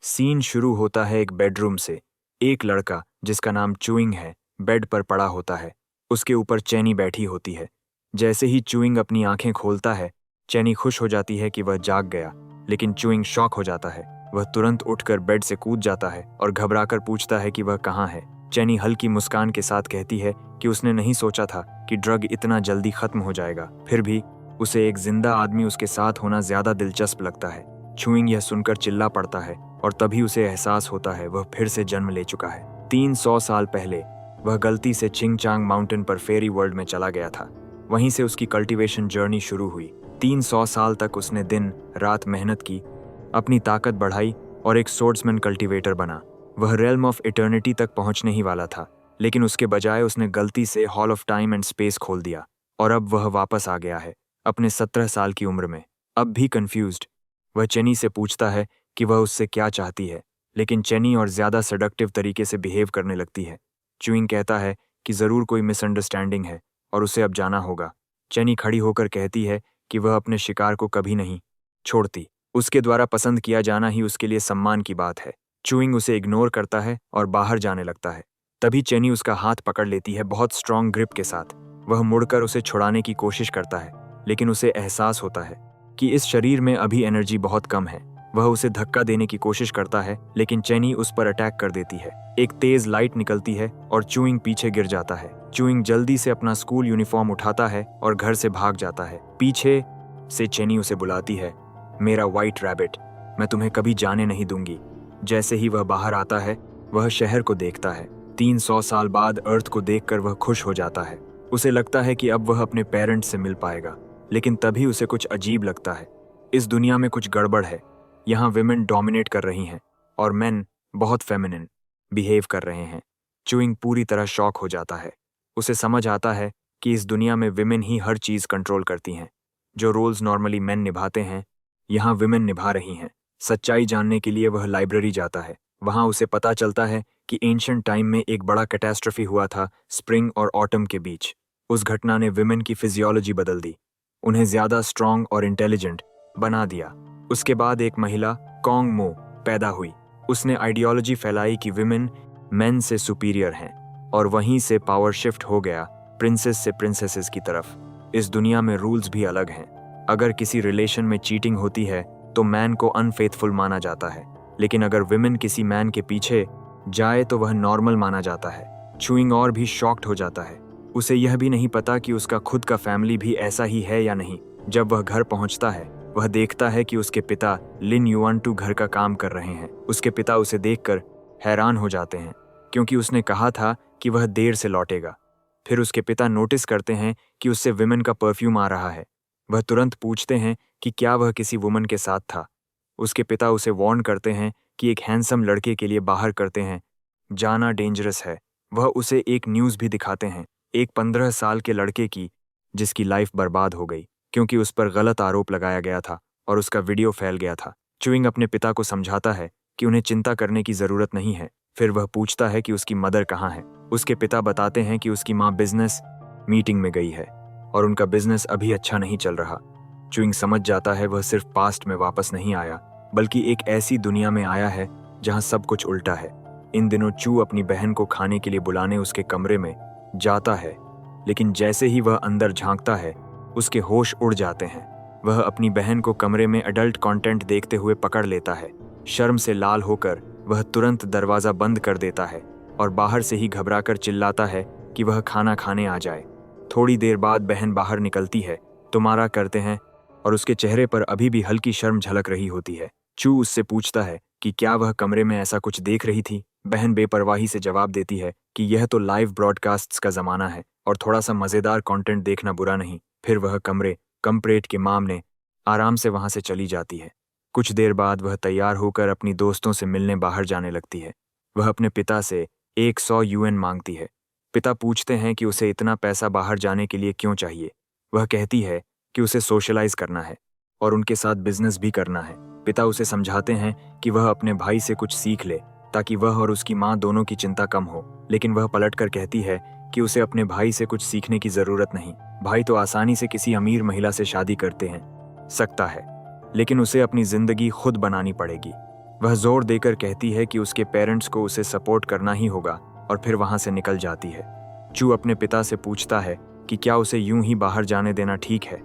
Scene शुरू होता है एक बेडरूम से। एक लड़का जिसका नाम चुइंग है बेड पर पड़ा होता है। उसके ऊपर चैनी बैठी होती है। जैसे ही चुइंग अपनी आंखें खोलता है, चैनी खुश हो जाती है कि वह जाग गया, लेकिन चुइंग शॉक हो जाता है। वह तुरंत उठकर बेड से कूद जाता है और घबराकर पूछता है कि वह कहाँ है। चैनी हल्की मुस्कान के साथ कहती है कि उसने नहीं सोचा था कि ड्रग इतना जल्दी खत्म हो जाएगा, फिर भी उसे एक जिंदा आदमी उसके साथ होना ज्यादा दिलचस्प लगता है। चुइंग यह सुनकर चिल्ला पड़ता है और तभी उसे एहसास होता है वह फिर से जन्म ले चुका है। 300 साल पहले वह गलती से चिंगचांग माउंटेन पर फेरी वर्ल्ड में चला गया था। वहीं से उसकी कल्टीवेशन जर्नी शुरू हुई। 300 साल तक उसने दिन रात मेहनत की, अपनी ताकत बढ़ाई और एक सोर्ड्समैन कल्टीवेटर बना। वह रेल्म ऑफ इटर्निटी तक पहुंचने ही वाला था, लेकिन उसके बजाय उसने गलती से hall of time and space खोल दिया और अब वह वापस आ गया है अपने 17 साल की उम्र में। अब भी कंफ्यूज्ड, वह चेनी से पूछता है कि वह उससे क्या चाहती है, लेकिन चेनी और ज्यादा सडक्टिव तरीके से बिहेव करने लगती है। चुइंग कहता है कि जरूर कोई मिसअंडरस्टैंडिंग है और उसे अब जाना होगा। चेनी खड़ी होकर कहती है कि वह अपने शिकार को कभी नहीं छोड़ती। उसके द्वारा पसंद किया जाना ही उसके लिए सम्मान की बात है। चुइंग उसे इग्नोर करता है और बाहर जाने लगता है। तभी चेनी उसका हाथ पकड़ लेती है बहुत स्ट्रांग ग्रिप के साथ। वह मुड़कर उसे छुड़ाने की कोशिश करता है, लेकिन उसे एहसास होता है कि इस शरीर में अभी एनर्जी बहुत कम है। वह उसे धक्का देने की कोशिश करता है, लेकिन चेनी उस पर अटैक कर देती है। एक तेज लाइट निकलती है और चुइंग पीछे गिर जाता है। चुइंग जल्दी से अपना स्कूल यूनिफॉर्म उठाता है और घर से भाग जाता है। पीछे से चेनी उसे बुलाती है, मेरा व्हाइट रैबिट, मैं तुम्हें कभी जाने नहीं दूंगी। जैसे ही वह बाहर आता है, वह शहर को देखता है। 300 साल बाद अर्थ को देखकर वह खुश हो जाता है। उसे लगता है कि अब वह अपने पेरेंट्स से मिल पाएगा, लेकिन तभी उसे कुछ अजीब लगता है। इस दुनिया में कुछ गड़बड़ है। यहाँ विमेन डोमिनेट कर रही हैं और मेन बहुत फेमिनिन बिहेव कर रहे हैं। चुइंग पूरी तरह शॉक हो जाता है। उसे समझ आता है कि इस दुनिया में विमेन ही हर चीज कंट्रोल करती हैं। जो रोल्स नॉर्मली मेन निभाते हैं, यहाँ विमेन निभा रही हैं। सच्चाई जानने के लिए वह लाइब्रेरी जाता है। वहाँ उसे पता चलता है कि एंशिएंट टाइम में एक बड़ा कैटास्ट्रफी हुआ था स्प्रिंग और ऑटम के बीच। उस घटना ने विमेन की फिजियोलॉजी बदल दी, उन्हें ज्यादा स्ट्रांग और इंटेलिजेंट बना दिया। उसके बाद एक महिला कॉन्ग मो पैदा हुई। उसने आइडियोलॉजी फैलाई कि विमेन मेन से सुपीरियर हैं, और वहीं से पावर शिफ्ट हो गया प्रिंसेस से प्रिंसेसेस की तरफ। इस दुनिया में रूल्स भी अलग हैं। अगर किसी रिलेशन में चीटिंग होती है तो मैन को अनफेथफुल माना जाता है, लेकिन अगर विमेन किसी मैन के पीछे जाए तो वह नॉर्मल माना जाता है। चुइंग और भी शॉक्ड हो जाता है। उसे यह भी नहीं पता कि उसका खुद का फैमिली भी ऐसा ही है या नहीं। जब वह घर पहुंचता है, वह देखता है कि उसके पिता लिन युआनटू घर का काम कर रहे हैं। उसके पिता उसे देखकर हैरान हो जाते हैं, क्योंकि उसने कहा था कि वह देर से लौटेगा। फिर उसके पिता नोटिस करते हैं कि उससे विमेन का परफ्यूम आ रहा है। वह तुरंत पूछते हैं कि क्या वह किसी वुमन के साथ था। उसके पिता उसे वार्न करते हैं कि एक हैंडसम लड़के के लिए बाहर करते हैं जाना डेंजरस है। वह उसे एक न्यूज़ भी दिखाते हैं, एक 15 साल के लड़के की जिसकी लाइफ बर्बाद हो गई क्योंकि उस पर गलत आरोप लगाया गया था और उसका वीडियो फैल गया था। चुइंग अपने पिता को समझाता है कि उन्हें चिंता करने की जरूरत नहीं है। फिर वह पूछता है कि उसकी मदर कहाँ है। उसके पिता बताते हैं कि उसकी माँ बिजनेस मीटिंग में गई है और उनका बिजनेस अभी अच्छा नहीं चल रहा। चुइंग समझ जाता है वह सिर्फ पास्ट में वापस नहीं आया, बल्कि एक ऐसी दुनिया में आया है जहां सब कुछ उल्टा है। इन दिनों चू अपनी बहन को खाने के लिए बुलाने उसके कमरे में जाता है, लेकिन जैसे ही वह अंदर झांकता है, उसके होश उड़ जाते हैं। वह अपनी बहन को कमरे में एडल्ट कंटेंट देखते हुए पकड़ लेता है। शर्म से लाल होकर वह तुरंत दरवाजा बंद कर देता है और बाहर से ही घबराकर चिल्लाता है कि वह खाना खाने आ जाए। थोड़ी देर बाद बहन बाहर निकलती है, तुम्हारा करते हैं, और उसके चेहरे पर अभी भी हल्की शर्म झलक रही होती है। चू उससे पूछता है कि क्या वह कमरे में ऐसा कुछ देख रही थी। बहन बेपरवाही से जवाब देती है कि यह तो लाइव ब्रॉडकास्ट्स का जमाना है और थोड़ा सा मजेदार कंटेंट देखना बुरा नहीं। फिर वह कमरे कंप्रेट के मामने आराम से वहां से चली जाती है। कुछ देर बाद वह तैयार होकर अपनी दोस्तों से मिलने बाहर जाने लगती है। वह अपने पिता से 100 यूएन मांगती है। पिता पूछते हैं कि उसे इतना पैसा बाहर जाने के लिए क्यों चाहिए। वह कहती है कि उसे सोशलाइज करना है और उनके साथ बिजनेस भी करना है। पिता उसे समझाते हैं कि वह अपने भाई से कुछ सीख ले ताकि वह और उसकी माँ दोनों की चिंता कम हो, लेकिन वह पलटकर कहती है कि उसे अपने भाई से कुछ सीखने की जरूरत नहीं। भाई तो आसानी से किसी अमीर महिला से शादी करते हैं सकता है, लेकिन उसे अपनी जिंदगी खुद बनानी पड़ेगी। वह जोर देकर कहती है कि उसके पेरेंट्स को उसे सपोर्ट करना ही होगा और फिर वहां से निकल जाती है। चू अपने पिता से पूछता है कि क्या उसे यूं ही बाहर जाने देना ठीक है।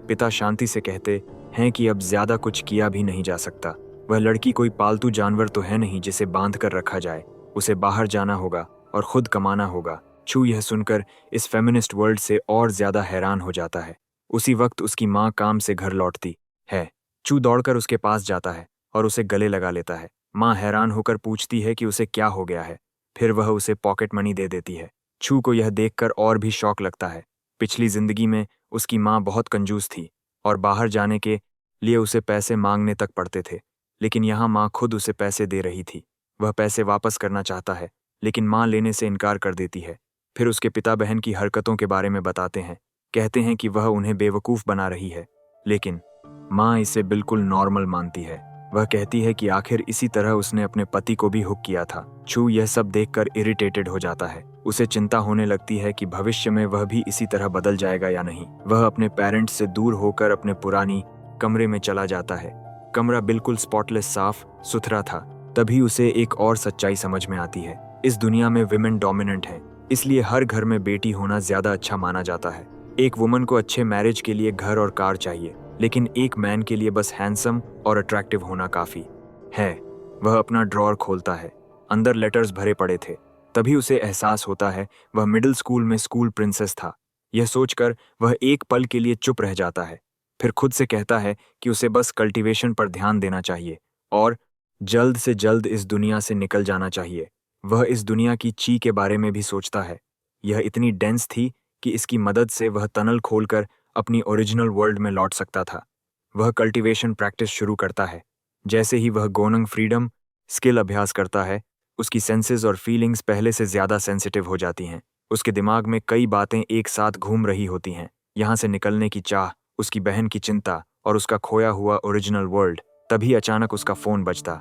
पिता शांति से कहते हैं कि अब ज्यादा कुछ किया भी नहीं जा सकता। वह लड़की कोई पालतू जानवर तो है नहीं जिसे बांध कर रखा जाए। उसे बाहर जाना होगा और खुद कमाना होगा। चू यह सुनकर इस फेमिनिस्ट वर्ल्ड से और ज्यादा हैरान हो जाता है। उसी वक्त उसकी माँ काम से घर लौटती है। चू दौड़कर उसके पास जाता है और उसे गले लगा लेता है। माँ हैरान होकर पूछती है कि उसे क्या हो गया है। फिर वह उसे पॉकेट मनी दे देती है। चू को यह देखकर और भी शौक लगता है। पिछली जिंदगी में उसकी माँ बहुत कंजूस थी और बाहर जाने के लिए उसे पैसे मांगने तक पड़ते थे, लेकिन यहाँ माँ खुद उसे पैसे दे रही थी। वह पैसे वापस करना चाहता है, लेकिन माँ लेने से इनकार कर देती है। फिर उसके पिता बहन की हरकतों के बारे में बताते हैं। कहते हैं कि वह उन्हें बेवकूफ़ बना रही है, लेकिन माँ इसे बिल्कुल नॉर्मल मानती है। वह कहती है कि आखिर इसी तरह उसने अपने पति को भी हुक किया था। चू यह सब देखकर इरिटेटेड हो जाता है। उसे चिंता होने लगती है कि भविष्य में वह भी इसी तरह बदल जाएगा या नहीं। वह अपने पेरेंट्स से दूर होकर अपने पुरानी कमरे में चला जाता है। कमरा बिल्कुल स्पॉटलेस साफ सुथरा था। तभी उसे एक और सच्चाई समझ में आती है। इस दुनिया में विमेन डोमिनेंट है, इसलिए हर घर में बेटी होना ज्यादा अच्छा माना जाता है। एक वुमन को अच्छे मैरिज के लिए घर और कार चाहिए, लेकिन एक मैन के लिए बस हैंडसम और अट्रैक्टिव होना काफी है। वह अपना ड्रॉअर खोलता है। अंदर लेटर्स भरे पड़े थे। तभी उसे एहसास होता है वह मिडिल स्कूल में स्कूल प्रिंसेस था। यह सोचकर वह एक पल के लिए चुप रह जाता है। फिर खुद से कहता है कि उसे बस कल्टीवेशन पर ध्यान देना चाहिए और जल्द से जल्द इस दुनिया से निकल जाना चाहिए। वह इस दुनिया की ची के बारे में भी सोचता है। यह इतनी डेंस थी कि इसकी मदद से वह टनल खोलकर अपनी ओरिजिनल वर्ल्ड में लौट सकता था। वह कल्टीवेशन प्रैक्टिस शुरू करता है। जैसे ही वह गोनंग फ्रीडम स्किल अभ्यास करता है, उसकी सेंसेस और फीलिंग्स पहले से ज्यादा सेंसिटिव हो जाती हैं। उसके दिमाग में कई बातें एक साथ घूम रही होती हैं। यहाँ से निकलने की चाह, उसकी बहन की चिंता और उसका खोया हुआ ओरिजिनल वर्ल्ड। तभी अचानक उसका फोन बजता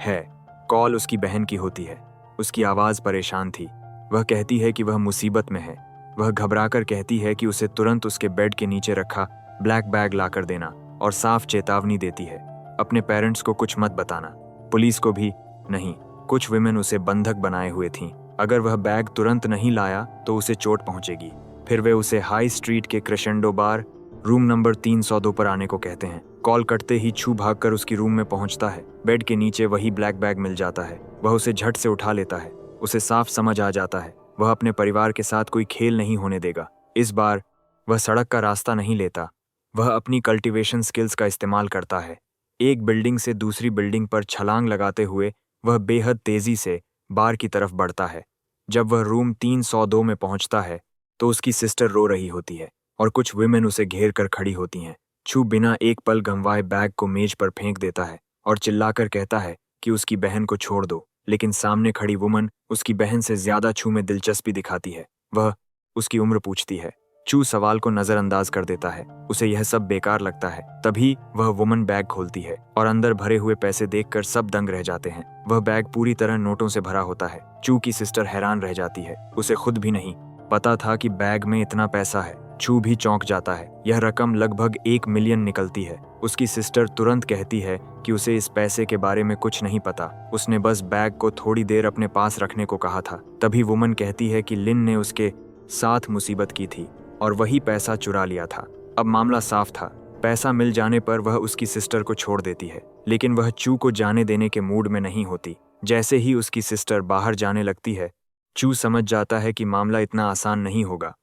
है। कॉल उसकी बहन की होती है। उसकी आवाज परेशान थी। वह कहती है कि वह मुसीबत में है। वह घबराकर कहती है कि उसे तुरंत उसके बेड के नीचे रखा ब्लैक बैग लाकर देना और साफ चेतावनी देती है, अपने पेरेंट्स को कुछ मत बताना, पुलिस को भी नहीं। कुछ विमेन उसे बंधक बनाए हुए थीं। अगर वह बैग तुरंत नहीं लाया तो उसे चोट पहुंचेगी। फिर वे उसे हाई स्ट्रीट के क्रेशेंडो बार रूम नंबर 302 पर आने को कहते हैं। कॉल कटते ही छू भागकर उसकी रूम में पहुंचता है। बेड के नीचे वही ब्लैक बैग मिल जाता है। वह उसे झट से उठा लेता है। उसे साफ समझ आ जाता है वह अपने परिवार के साथ कोई खेल नहीं होने देगा। इस बार वह सड़क का रास्ता नहीं लेता। वह अपनी कल्टीवेशन स्किल्स का इस्तेमाल करता है। एक बिल्डिंग से दूसरी बिल्डिंग पर छलांग लगाते हुए वह बेहद तेजी से बार की तरफ बढ़ता है। जब वह रूम 302 में पहुंचता है तो उसकी सिस्टर रो रही होती है और कुछ विमेन उसे घेर कर खड़ी होती हैं। छू बिना एक पल गंवाए बैग को मेज पर फेंक देता है और चिल्लाकर कहता है कि उसकी बहन को छोड़ दो, लेकिन सामने खड़ी वुमन उसकी बहन से ज्यादा छू में दिलचस्पी दिखाती है। वह उसकी उम्र पूछती है। छू सवाल को नजरअंदाज कर देता है। उसे यह सब बेकार लगता है। तभी वह वुमन बैग खोलती है और अंदर भरे हुए पैसे देखकर सब दंग रह जाते हैं। वह बैग पूरी तरह नोटों से भरा होता है। छू की सिस्टर हैरान रह जाती है। उसे खुद भी नहीं पता था कि बैग में इतना पैसा है। छू भी चौंक जाता है। यह रकम लगभग 1 मिलियन निकलती है। उसकी सिस्टर तुरंत कहती है कि उसे इस पैसे के बारे में कुछ नहीं पता, उसने बस बैग को थोड़ी देर अपने पास रखने को कहा था। तभी वुमन कहती है कि लिन ने उसके साथ मुसीबत की थी और वही पैसा चुरा लिया था। अब मामला साफ था। पैसा मिल जाने पर वह उसकी सिस्टर को छोड़ देती है, लेकिन वह चू को जाने देने के मूड में नहीं होती। जैसे ही उसकी सिस्टर बाहर जाने लगती है, चू समझ जाता है कि मामला इतना आसान नहीं होगा।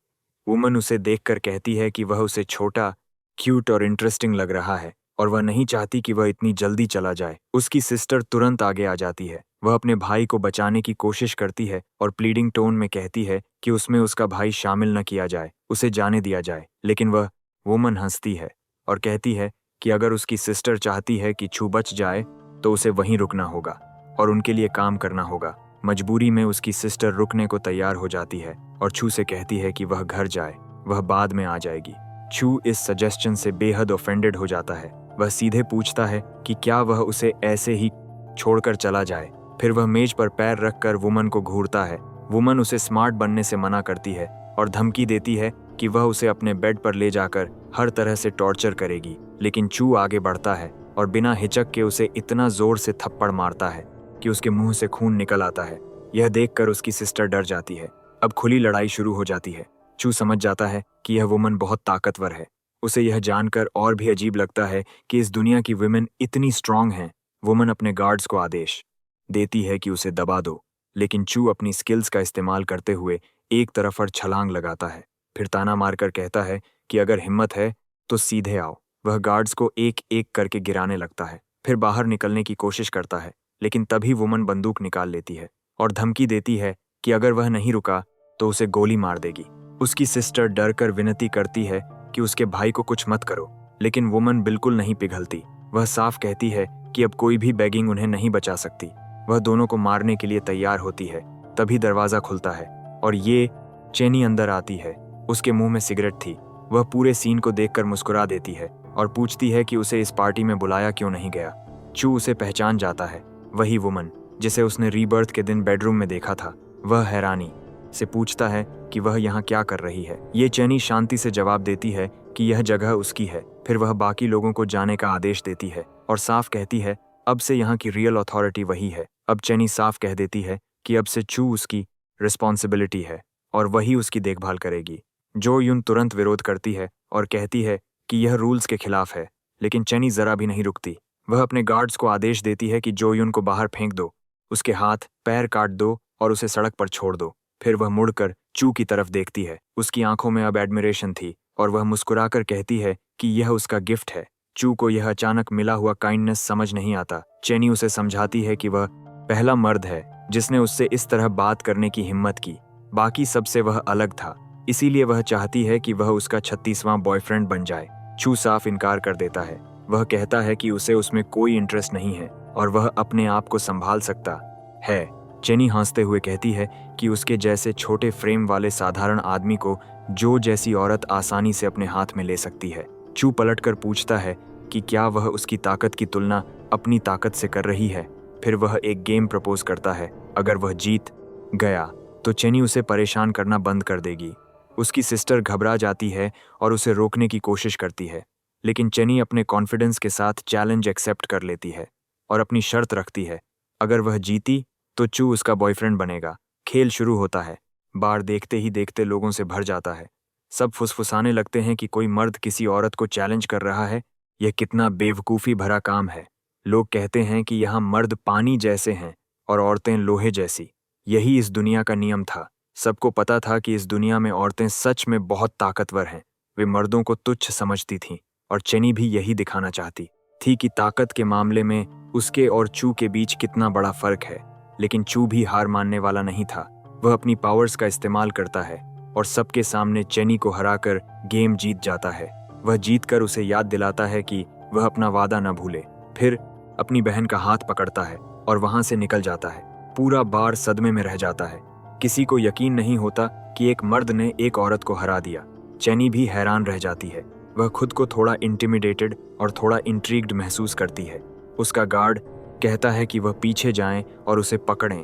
वुमन उसे देखकर कहती है कि वह उसे छोटा, क्यूट और इंटरेस्टिंग लग रहा है और वह नहीं चाहती कि वह इतनी जल्दी चला जाए। उसकी सिस्टर तुरंत आगे आ जाती है। वह अपने भाई को बचाने की कोशिश करती है और प्लीडिंग टोन में कहती है कि उसमें उसका भाई शामिल न किया जाए, उसे जाने दिया जाए। लेकिन वह वुमन हंसती है और कहती है कि अगर उसकी सिस्टर चाहती है कि छू बच जाए तो उसे वहीं रुकना होगा और उनके लिए काम करना होगा। मजबूरी में उसकी सिस्टर रुकने को तैयार हो जाती है और छू से कहती है कि वह घर जाए, वह बाद में आ जाएगी। छू इस सजेशन से बेहद ऑफेंडेड हो जाता है। वह सीधे पूछता है कि क्या वह उसे ऐसे ही छोड़कर चला जाए। फिर वह मेज पर पैर रखकर वुमन को घूरता है। वुमन उसे स्मार्ट बनने से मना करती है और धमकी देती है कि वह उसे अपने बेड पर ले जाकर हर तरह से टॉर्चर करेगी। लेकिन चू आगे बढ़ता है और बिना हिचक के उसे इतना जोर से थप्पड़ मारता है कि उसके मुंह से खून निकल आता है। यह देखकर उसकी सिस्टर डर जाती है। अब खुली लड़ाई शुरू हो जाती है। चू समझ जाता है कि यह वुमन बहुत ताकतवर है। उसे यह जानकर और भी अजीब लगता है कि इस दुनिया की वुमेन इतनी स्ट्रांग हैं। वुमन अपने गार्ड्स को आदेश देती है कि उसे दबा दो, लेकिन चू अपनी स्किल्स का इस्तेमाल करते हुए एक तरफ और छलांग लगाता है। फिर ताना मारकर कहता है कि अगर हिम्मत है तो सीधे आओ। वह गार्ड्स को एक एक करके गिराने लगता है। फिर बाहर निकलने की कोशिश करता है, लेकिन तभी वुमन बंदूक निकाल लेती है और धमकी देती है कि अगर वह नहीं रुका तो उसे गोली मार देगी। उसकी सिस्टर डर कर विनती करती है कि उसके भाई को कुछ मत करो, लेकिन वुमन बिल्कुल नहीं पिघलती। वह साफ कहती है कि अब कोई भी बेगिंग उन्हें नहीं बचा सकती। वह दोनों को मारने के लिए तैयार होती है। तभी दरवाजा खुलता है और ये चेनी अंदर आती है। उसके मुंह में सिगरेट थी। वह पूरे सीन को देखकर मुस्कुरा देती है और पूछती है कि उसे इस पार्टी में बुलाया क्यों नहीं गया। चू उसे पहचान जाता है, वही वुमन जिसे उसने रीबर्थ के दिन बेडरूम में देखा था। वह हैरानी से पूछता है कि वह यहाँ क्या कर रही है। ये चेनी शांति से जवाब देती है कि यह जगह उसकी है। फिर वह बाकी लोगों को जाने का आदेश देती है और साफ कहती है अब से यहाँ की रियल अथॉरिटी वही है। अब चेनी साफ कह देती है कि अब से चू उसकी रिस्पॉन्सिबिलिटी है और वही उसकी देखभाल करेगी। जो यून तुरंत विरोध करती है और कहती है कि यह रूल्स के खिलाफ है, लेकिन चेनी जरा भी नहीं रुकती। वह अपने गार्ड्स को आदेश देती है कि जो यून को बाहर फेंक दो, उसके हाथ पैर काट दो और उसे सड़क पर छोड़ दो। फिर वह मुड़कर चू की तरफ देखती है। उसकी आंखों में अब एडमिरेशन थी और वह मुस्कुराकर कहती है कि यह उसका गिफ्ट है। चू को यह अचानक मिला हुआ काइंडनेस समझ नहीं आता। चेनी उसे समझाती है कि वह पहला मर्द है जिसने उससे इस तरह बात करने की हिम्मत की। बाकी सबसे वह अलग था, इसीलिए वह चाहती है कि वह उसका 36वां बॉयफ्रेंड बन जाए। चू साफ इनकार कर देता है। वह कहता है कि उसे उसमें कोई इंटरेस्ट नहीं है और वह अपने आप को संभाल सकता है। चेनी हंसते हुए कहती है कि उसके जैसे छोटे फ्रेम वाले साधारण आदमी को जो जैसी औरत आसानी से अपने हाथ में ले सकती है। चू पलटकर पूछता है कि क्या वह उसकी ताकत की तुलना अपनी ताकत से कर रही है। फिर वह एक गेम प्रपोज करता है। अगर वह जीत गया तो चेनी उसे परेशान करना बंद कर देगी। उसकी सिस्टर घबरा जाती है और उसे रोकने की कोशिश करती है, लेकिन चेनी अपने कॉन्फिडेंस के साथ चैलेंज एक्सेप्ट कर लेती है और अपनी शर्त रखती है। अगर वह जीती तो चू उसका बॉयफ्रेंड बनेगा। खेल शुरू होता है। बार देखते ही देखते लोगों से भर जाता है। सब फुसफुसाने लगते हैं कि कोई मर्द किसी औरत को चैलेंज कर रहा है। यह कितना बेवकूफ़ी भरा काम है। लोग कहते हैं कि यहाँ मर्द पानी जैसे हैं और औरतें लोहे जैसी। यही इस दुनिया का नियम था। सबको पता था कि इस दुनिया में औरतें सच में बहुत ताकतवर हैं। वे मर्दों को तुच्छ समझती थीं और चेनी भी यही दिखाना चाहती थी कि ताकत के मामले में उसके और चू के बीच कितना बड़ा फर्क है। लेकिन चू भी हार मानने वाला नहीं था। वह अपनी पावर्स का इस्तेमाल करता है और सबके सामने चेनी को हराकर गेम जीत जाता है। वह जीतकर उसे याद दिलाता है कि वह अपना वादा न भूले। फिर अपनी बहन का हाथ पकड़ता है और वहां से निकल जाता है। पूरा बार सदमे में रह जाता है। किसी को यकीन नहीं होता कि एक मर्द ने एक औरत को हरा दिया। चेनी भी हैरान रह जाती है। वह खुद को थोड़ा इंटिमिडेटेड और थोड़ा इंट्रीग्ड महसूस करती है। उसका गार्ड कहता है कि वह पीछे जाएं और उसे पकड़ें,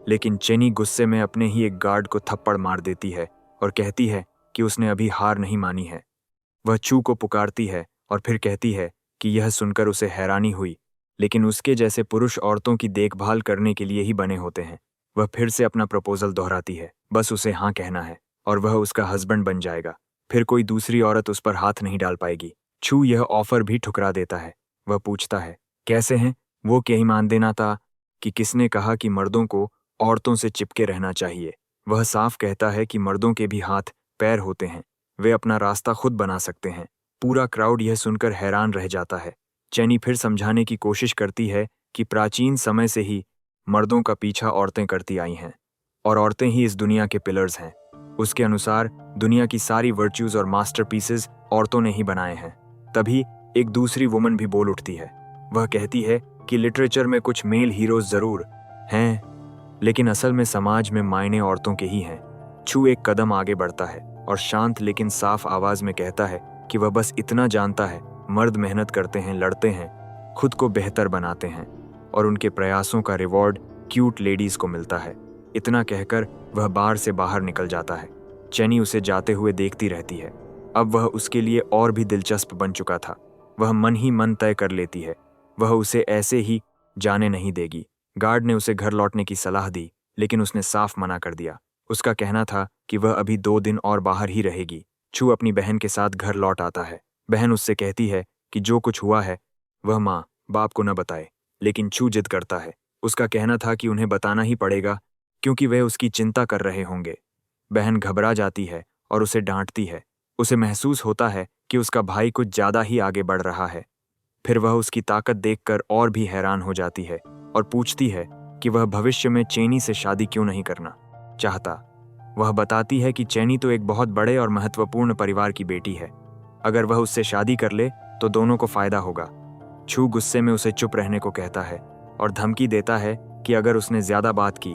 लेकिन चेनी गुस्से में अपने ही एक गार्ड को थप्पड़ मार देती है और कहती है कि उसने अभी हार नहीं मानी है। वह चू को पुकारती है और फिर कहती है कि यह सुनकर उसे हैरानी हुई, लेकिन उसके जैसे पुरुष औरतों की देखभाल करने के लिए ही बने होते हैं। वह फिर से अपना प्रपोजल दोहराती है। बस उसे हाँ कहना है और वह उसका हस्बैंड बन जाएगा। फिर कोई दूसरी औरत उस पर हाथ नहीं डाल पाएगी। चू यह ऑफर भी ठुकरा देता है। वह पूछता है कैसे हैं वो, क्या ही मान देना था कि किसने कहा कि मर्दों को औरतों से चिपके रहना चाहिए। वह साफ कहता है कि मर्दों के भी हाथ पैर होते हैं, वे अपना रास्ता खुद बना सकते हैं। पूरा क्राउड यह सुनकर हैरान रह जाता है। चेनी फिर समझाने की कोशिश करती है कि प्राचीन समय से ही मर्दों का पीछा औरतें करती आई हैं और औरतें ही इस दुनिया के पिलर्स हैं। उसके अनुसार दुनिया की सारी वर्च्यूज और मास्टरपीसेस औरतों ने ही बनाए हैं। तभी एक दूसरी वुमन भी बोल उठती है। वह कहती है कि लिटरेचर में कुछ मेल हीरोज जरूर हैं, लेकिन असल में समाज में मायने औरतों के ही हैं। चू एक कदम आगे बढ़ता है और शांत लेकिन साफ आवाज में कहता है कि वह बस इतना जानता है, मर्द मेहनत करते हैं, लड़ते हैं, खुद को बेहतर बनाते हैं और उनके प्रयासों का रिवॉर्ड क्यूट लेडीज को मिलता है। इतना कहकर वह बार से बाहर निकल जाता है। चेनी उसे जाते हुए देखती रहती है। अब वह उसके लिए और भी दिलचस्प बन चुका था। वह मन ही मन तय कर लेती है, वह उसे ऐसे ही जाने नहीं देगी। गार्ड ने उसे घर लौटने की सलाह दी, लेकिन उसने साफ मना कर दिया। उसका कहना था कि वह अभी 2 दिन और बाहर ही रहेगी। छू अपनी बहन के साथ घर लौट आता है। बहन उससे कहती है कि जो कुछ हुआ है वह माँ बाप को न बताए, लेकिन छू जिद करता है। उसका कहना था कि उन्हें बताना ही पड़ेगा क्योंकि वे उसकी चिंता कर रहे होंगे। बहन घबरा जाती है और उसे डांटती है। उसे महसूस होता है कि उसका भाई कुछ ज्यादा ही आगे बढ़ रहा है। फिर वह उसकी ताकत देखकर और भी हैरान हो जाती है और पूछती है कि वह भविष्य में चेनी से शादी क्यों नहीं करना चाहता। वह बताती है कि चेनी तो एक बहुत बड़े और महत्वपूर्ण परिवार की बेटी है। अगर वह उससे शादी कर ले तो दोनों को फायदा होगा। छू गुस्से में उसे चुप रहने को कहता है और धमकी देता है कि अगर उसने ज्यादा बात की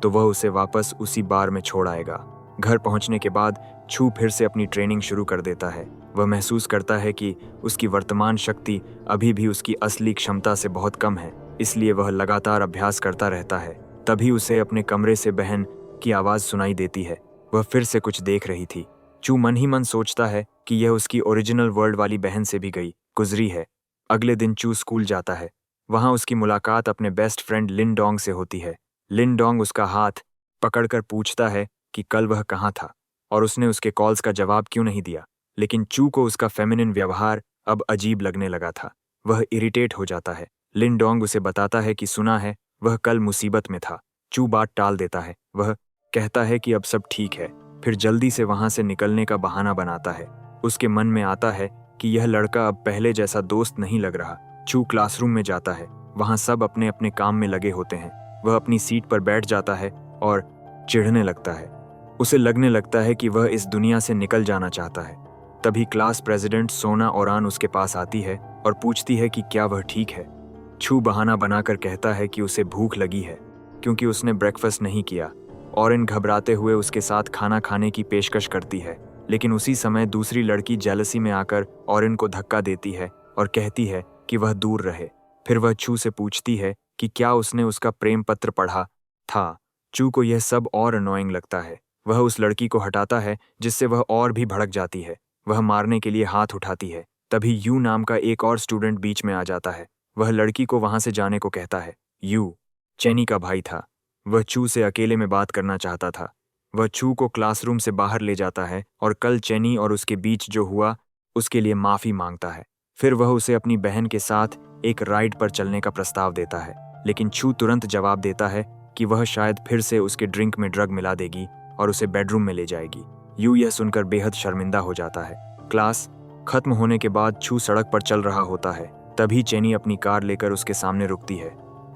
तो वह उसे वापस उसी बार में छोड़ आएगा। घर पहुंचने के बाद छू फिर से अपनी ट्रेनिंग शुरू कर देता है। वह महसूस करता है कि उसकी वर्तमान शक्ति अभी भी उसकी असली क्षमता से बहुत कम है, इसलिए वह लगातार अभ्यास करता रहता है। तभी उसे अपने कमरे से बहन की आवाज़ सुनाई देती है। वह फिर से कुछ देख रही थी। चू मन ही मन सोचता है कि यह उसकी ओरिजिनल वर्ल्ड वाली बहन से भी गुजरी है। अगले दिन चू स्कूल जाता है। वहाँ उसकी मुलाकात अपने बेस्ट फ्रेंड लिन डोंग से होती है। लिन डोंग उसका हाथ पकड़कर पूछता है कि कल वह कहाँ था और उसने उसके कॉल्स का जवाब क्यों नहीं दिया। लेकिन चू को उसका फेमिनिन व्यवहार अब अजीब लगने लगा था। वह इरिटेट हो जाता है। लिन डोंग उसे बताता है कि सुना है वह कल मुसीबत में था। चू बात टाल देता है। वह कहता है कि अब सब ठीक है, फिर जल्दी से वहां से निकलने का बहाना बनाता है। उसके मन में आता है कि यह लड़का अब पहले जैसा दोस्त नहीं लग रहा। चू क्लासरूम में जाता है। वहां सब अपने अपने काम में लगे होते हैं। वह अपनी सीट पर बैठ जाता है और चिढ़ने लगता है। उसे लगने लगता है कि वह इस दुनिया से निकल जाना चाहता है। तभी क्लास प्रेसिडेंट सोना ओरान उसके पास आती है और पूछती है कि क्या वह ठीक है। छू बहाना बनाकर कहता है कि उसे भूख लगी है क्योंकि उसने ब्रेकफास्ट नहीं किया। ओरिन घबराते हुए उसके साथ खाना खाने की पेशकश करती है, लेकिन उसी समय दूसरी लड़की जेलसी में आकर ओरिन को धक्का देती है और कहती है कि वह दूर रहे। फिर वह छू से पूछती है कि क्या उसने उसका प्रेम पत्र पढ़ा था। चू को यह सब और अनोइंग लगता है। वह उस लड़की को हटाता है, जिससे वह और भी भड़क जाती है। वह मारने के लिए हाथ उठाती है। तभी यू नाम का एक और स्टूडेंट बीच में आ जाता है। वह लड़की को वहां से जाने को कहता है। यू चेनी का भाई था। वह चू से अकेले में बात करना चाहता था। वह चू को क्लासरूम से बाहर ले जाता है और कल चेनी और उसके बीच जो हुआ उसके लिए माफी मांगता है। फिर वह उसे अपनी बहन के साथ एक राइड पर चलने का प्रस्ताव देता है, लेकिन छू तुरंत जवाब देता है कि वह शायद फिर से उसके ड्रिंक में ड्रग मिला देगी और उसे बेडरूम में ले जाएगी। यू यह सुनकर बेहद शर्मिंदा हो जाता है। क्लास खत्म होने के बाद छू सड़क पर चल रहा होता है। तभी चेनी अपनी कार लेकर उसके सामने रुकती है।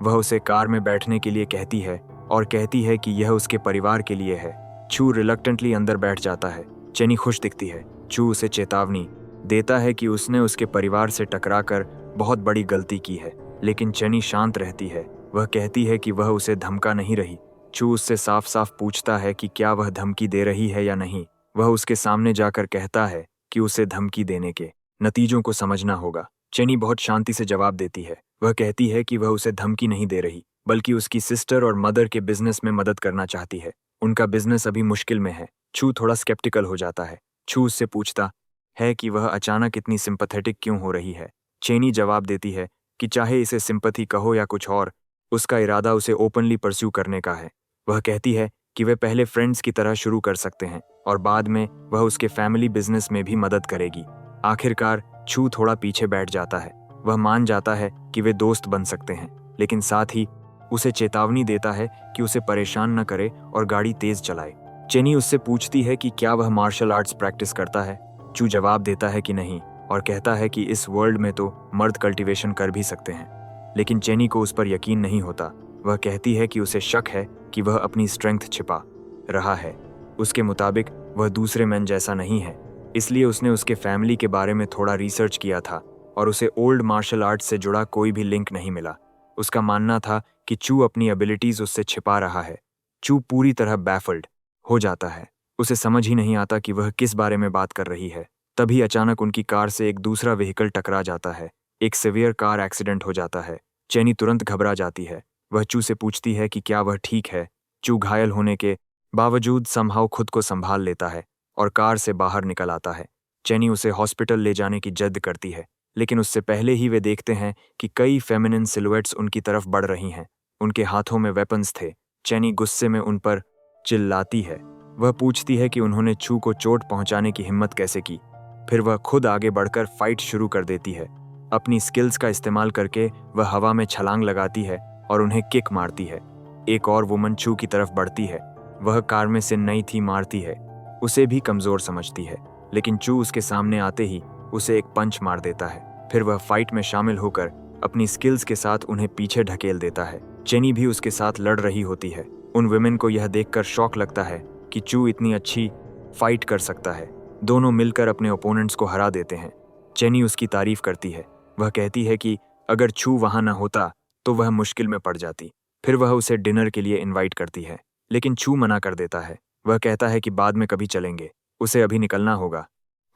वह उसे कार में बैठने के लिए कहती है और कहती है कि यह उसके परिवार के लिए है। छू रिलक्टेंटली अंदर बैठ जाता है। चेनी खुश दिखती है। छू उसे चेतावनी देता है कि उसने उसके परिवार से टकराकर बहुत बड़ी गलती की है, लेकिन चेनी शांत रहती है। वह कहती है कि वह उसे धमका नहीं रही। छू उससे साफ साफ पूछता है कि क्या वह धमकी दे रही है या नहीं। वह उसके सामने जाकर कहता है कि उसे धमकी देने के नतीजों को समझना होगा। चेनी बहुत शांति से जवाब देती है। वह कहती है कि वह उसे धमकी नहीं दे रही, बल्कि उसकी सिस्टर और मदर के बिजनेस में मदद करना चाहती है। उनका बिजनेस अभी मुश्किल में है। छू थोड़ा स्केप्टिकल हो जाता है। छू उससे पूछता है कि वह अचानक इतनी सिंपैथेटिक क्यों हो रही है। चेनी जवाब देती है कि चाहे इसे सिंपैथी कहो या कुछ और, उसका इरादा उसे ओपनली परस्यू करने का है। वह कहती है कि वे पहले फ्रेंड्स की तरह शुरू कर सकते हैं और बाद में वह उसके फैमिली बिजनेस में भी मदद करेगी। आखिरकार छू थोड़ा पीछे बैठ जाता है। वह मान जाता है कि वे दोस्त बन सकते हैं, लेकिन साथ ही उसे चेतावनी देता है कि उसे परेशान न करे और गाड़ी तेज चलाए। चेनी उससे पूछती है कि क्या वह मार्शल आर्ट्स प्रैक्टिस करता है। चू जवाब देता है कि नहीं और कहता है कि इस वर्ल्ड में तो मर्द कल्टीवेशन कर भी सकते हैं, लेकिन चेनी को उस पर यकीन नहीं होता। वह कहती है कि उसे शक है कि वह अपनी स्ट्रेंथ छिपा रहा है। उसके मुताबिक वह दूसरे मैन जैसा नहीं है, इसलिए उसने उसके फैमिली के बारे में थोड़ा रिसर्च किया था और उसे ओल्ड मार्शल आर्ट्स से जुड़ा कोई भी लिंक नहीं मिला। उसका मानना था कि चू अपनी एबिलिटीज उससे छिपा रहा है। चू पूरी तरह बैफल्ड हो जाता है। उसे समझ ही नहीं आता कि वह किस बारे में बात कर रही है। तभी अचानक उनकी कार से एक दूसरा व्हीकल टकरा जाता है। एक सीवियर कार एक्सीडेंट हो जाता है। चेनी तुरंत घबरा जाती है। वह चू से पूछती है कि क्या वह ठीक है। चू घायल होने के बावजूद समहाउ खुद को संभाल लेता है और कार से बाहर निकल आता है। चेनी उसे हॉस्पिटल ले जाने की जिद करती है, लेकिन उससे पहले ही वे देखते हैं कि कई फेमिनिन सिलुएट्स उनकी तरफ बढ़ रही हैं। उनके हाथों में वेपन्स थे। चेनी गुस्से में उन पर चिल्लाती है। वह पूछती है कि उन्होंने चू को चोट पहुंचाने की हिम्मत कैसे की। फिर वह खुद आगे बढ़कर फाइट शुरू कर देती है। अपनी स्किल्स का इस्तेमाल करके वह हवा में छलांग लगाती है और उन्हें किक मारती है। एक और वुमन चू की तरफ बढ़ती है। वह कार में से नई थी मारती है। उसे भी कमजोर समझती है, लेकिन चू उसके सामने आते ही उसे एक पंच मार देता है। फिर वह फाइट में शामिल होकर अपनी स्किल्स के साथ उन्हें पीछे ढकेल देता है। चेनी भी उसके साथ लड़ रही होती है। उन वुमेन को यह देखकर शौक लगता है कि चू इतनी अच्छी फाइट कर सकता है। दोनों मिलकर अपने ओपोनेंट्स को हरा देते हैं। चेनी उसकी तारीफ करती है। वह कहती है कि अगर चू वहां न होता तो वह मुश्किल में पड़ जाती। फिर वह उसे डिनर के लिए इनवाइट करती है, लेकिन चू मना कर देता है। वह कहता है कि बाद में कभी चलेंगे, उसे अभी निकलना होगा,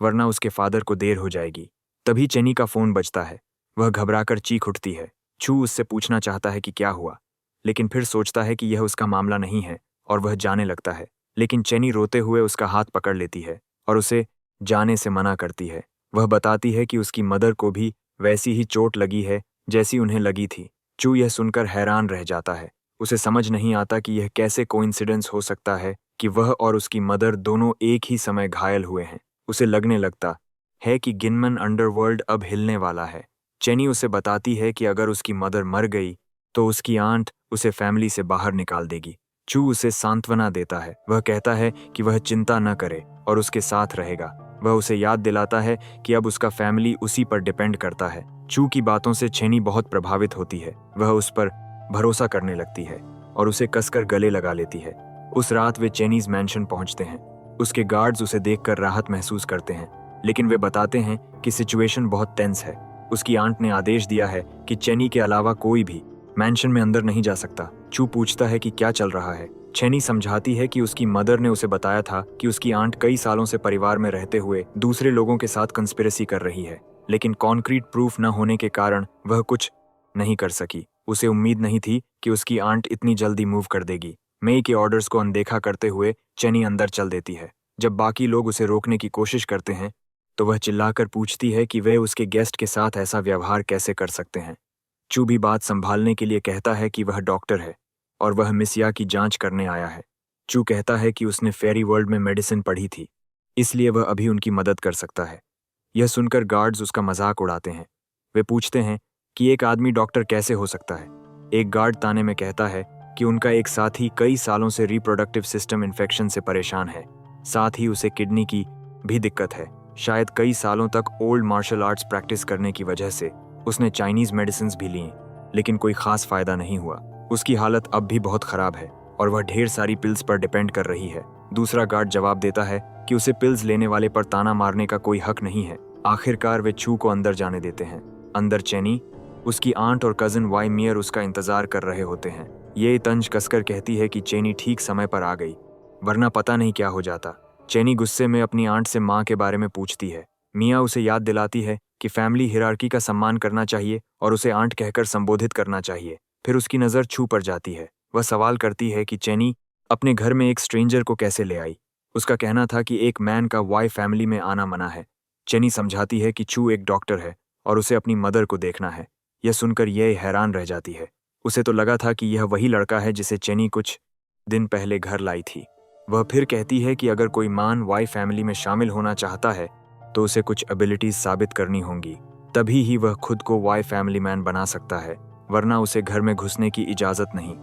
वरना उसके फादर को देर हो जाएगी। तभी चेनी का फोन बजता है। वह घबराकर चीख उठती है। चू उससे पूछना चाहता है कि क्या हुआ, लेकिन फिर सोचता है कि यह उसका मामला नहीं है और वह जाने लगता है। लेकिन चेनी रोते हुए उसका हाथ पकड़ लेती है और उसे जाने से मना करती है। वह बताती है कि उसकी मदर को भी वैसी ही चोट लगी है जैसी उन्हें लगी थी। चू यह सुनकर हैरान रह जाता है। उसे समझ नहीं आता कि यह कैसे कोइंसिडेंस हो सकता है कि वह और उसकी मदर दोनों एक ही समय घायल हुए हैं। उसे लगने लगता है कि गिनमन अंडरवर्ल्ड अब हिलने वाला है। चेनी उसे बताती है कि अगर उसकी मदर मर गई तो उसकी आंट उसे फैमिली से बाहर निकाल देगी। चू उसे सांत्वना देता है। वह कहता है कि वह चिंता न करे और उसके साथ रहेगा। वह उसे याद दिलाता है कि अब उसका फैमिली उसी पर डिपेंड करता है। चू की बातों से चेनी बहुत प्रभावित होती है। वह उस पर भरोसा करने लगती है और उसे कसकर गले लगा लेती है। उस रात वे चेनीज मैंशन पहुंचते हैं। उसके गार्ड्स उसे देखकर राहत महसूस करते हैं, लेकिन वे बताते हैं कि सिचुएशन बहुत टेंस है। उसकी आंट ने आदेश दिया है कि चेनी के अलावा कोई भी मैंशन में अंदर नहीं जा सकता। चू पूछता है कि क्या चल रहा है। चेनी समझाती है कि उसकी मदर ने उसे बताया था कि उसकी आंट कई सालों से परिवार में रहते हुए दूसरे लोगों के साथ कंस्पिरेसी कर रही है, लेकिन कॉन्क्रीट प्रूफ न होने के कारण वह कुछ नहीं कर सकी। उसे उम्मीद नहीं थी कि उसकी आंट इतनी जल्दी मूव कर देगी। मेई के ऑर्डर्स को अनदेखा करते हुए चेनी अंदर चल देती है। जब बाकी लोग उसे रोकने की कोशिश करते हैं तो वह चिल्लाकर पूछती है कि वे उसके गेस्ट के साथ ऐसा व्यवहार कैसे कर सकते हैं। चू भी बात संभालने के लिए कहता है कि वह डॉक्टर है और वह मिसिया की जांच करने आया है। चू कहता है कि उसने फेरी वर्ल्ड में मेडिसिन पढ़ी थी, इसलिए वह अभी उनकी मदद कर सकता है। यह सुनकर गार्ड्स उसका मजाक उड़ाते हैं। वे पूछते हैं कि एक आदमी डॉक्टर कैसे हो सकता है। एक गार्ड ताने में कहता है कि उनका एक साथी कई सालों से रिप्रोडक्टिव सिस्टम इन्फेक्शन से परेशान है, साथ ही उसे किडनी की भी दिक्कत है। शायद कई सालों तक ओल्ड मार्शल आर्ट्स प्रैक्टिस करने की वजह से उसने चाइनीज मेडिसिन भी ली, लेकिन कोई खास फायदा नहीं हुआ। उसकी हालत अब भी बहुत खराब है और वह ढेर सारी पिल्स पर डिपेंड कर रही है। दूसरा गार्ड जवाब देता है कि उसे पिल्स लेने वाले पर ताना मारने का कोई हक नहीं है। आखिरकार वे चू को अंदर जाने देते हैं। अंदर चेनी, उसकी आंट और कजिन वाई मियर उसका इंतजार कर रहे होते हैं। ये तंज कसकर कहती है कि चेनी ठीक समय पर आ गई, वरना पता नहीं क्या हो जाता। चेनी गुस्से में अपनी आंट से माँ के बारे में पूछती है। मिया उसे याद दिलाती है कि फैमिली हिरार्की का सम्मान करना चाहिए और उसे आंट कहकर संबोधित करना चाहिए। फिर उसकी नज़र छू पर जाती है। वह सवाल करती है कि चेनी अपने घर में एक स्ट्रेंजर को कैसे ले आई। उसका कहना था कि एक मैन का वाई फैमिली में आना मना है। चेनी समझाती है कि चू एक डॉक्टर है और उसे अपनी मदर को देखना है। यह सुनकर यह हैरान रह जाती है। उसे तो लगा था कि यह वही लड़का है जिसे चेनी कुछ दिन पहले घर लाई थी। वह फिर कहती है कि अगर कोई मान वाई फैमिली में शामिल होना चाहता है तो उसे कुछ एबिलिटीज साबित करनी होंगी, तभी ही वह खुद को वाई फैमिली मैन बना सकता है, वरना उसे घर में घुसने की इजाज़त नहीं।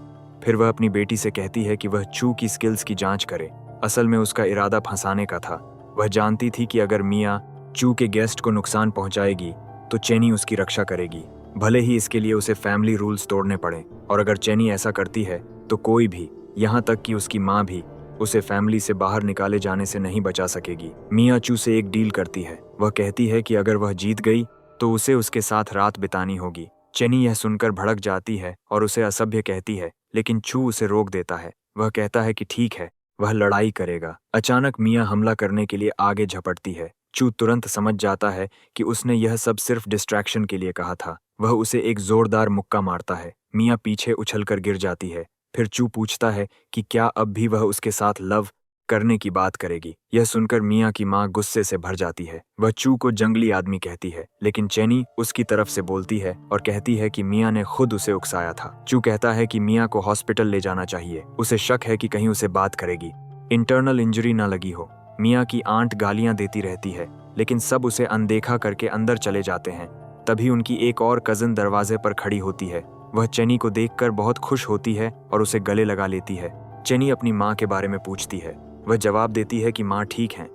फिर वह अपनी बेटी से कहती है कि वह चू की स्किल्स की जांच करे। असल में उसका इरादा फंसाने का था। वह जानती थी कि अगर मिया चू के गेस्ट को नुकसान पहुंचाएगी तो चेनी उसकी रक्षा करेगी, भले ही इसके लिए उसे फैमिली रूल्स तोड़ने पड़े। और अगर चेनी ऐसा करती है तो कोई भी, यहाँ तक कि उसकी माँ भी, उसे फैमिली से बाहर निकाले जाने से नहीं बचा सकेगी। मिया चू से एक डील करती है। वह कहती है कि अगर वह जीत गई तो उसे उसके साथ रात बितानी होगी। चेनी यह सुनकर भड़क जाती है और उसे असभ्य कहती है, लेकिन चू उसे रोक देता है। वह कहता है कि ठीक है, वह लड़ाई करेगा। अचानक मिया हमला करने के लिए आगे झपटती है। चू तुरंत समझ जाता है कि उसने यह सब सिर्फ डिस्ट्रैक्शन के लिए कहा था। वह उसे एक जोरदार मुक्का मारता है। मिया पीछे उछलकर गिर जाती है। फिर चू पूछता है कि क्या अब भी वह उसके साथ लव करने की बात करेगी। यह सुनकर मिया की माँ गुस्से से भर जाती है। वह चू को जंगली आदमी कहती है, लेकिन चेनी उसकी तरफ से बोलती है और कहती है कि मिया ने खुद उसे उकसाया था। चू कहता है कि मिया को हॉस्पिटल ले जाना चाहिए। उसे शक है कि कहीं उसे बात करेगी, इंटरनल इंजरी ना लगी हो। मिया की आंट गालियां देती रहती है, लेकिन सब उसे अनदेखा करके अंदर चले जाते हैं। तभी उनकी एक और कजिन दरवाजे पर खड़ी होती है। वह चेनी को देखकर बहुत खुश होती है और उसे गले लगा लेती है। चेनी अपनी माँ के बारे में पूछती है। वह जवाब देती है कि माँ ठीक हैं,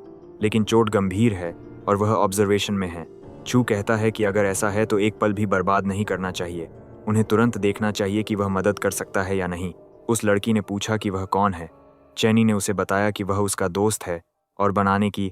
लेकिन चोट गंभीर है और वह ऑब्जर्वेशन में है। चू कहता है कि अगर ऐसा है तो एक पल भी बर्बाद नहीं करना चाहिए। उन्हें तुरंत देखना चाहिए कि वह मदद कर सकता है या नहीं। उस लड़की ने पूछा कि वह कौन है। चेनी ने उसे बताया कि वह उसका दोस्त है और बनाने की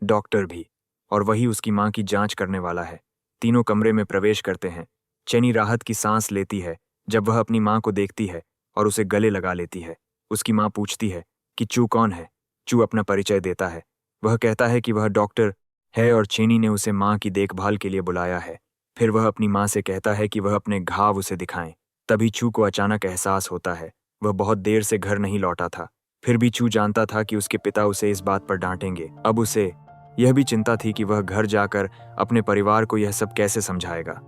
डॉक्टर भी, और वही उसकी माँ की जांच करने वाला है। तीनों कमरे में प्रवेश करते हैं। चेनी राहत की सांस लेती है जब वह अपनी माँ को देखती है और उसे गले लगा लेती है। उसकी माँ पूछती है कि चू कौन है। चू अपना परिचय देता है। वह कहता है कि वह डॉक्टर है और चेनी ने उसे माँ की देखभाल के लिए बुलाया है। फिर वह अपनी माँ से कहता है कि वह अपने घाव उसे दिखाएं। तभी चू को अचानक एहसास होता है वह बहुत देर से घर नहीं लौटा था। फिर भी चू जानता था कि उसके पिता उसे इस बात पर डांटेंगे। अब उसे यह भी चिंता थी कि वह घर जाकर अपने परिवार को यह सब कैसे समझाएगा।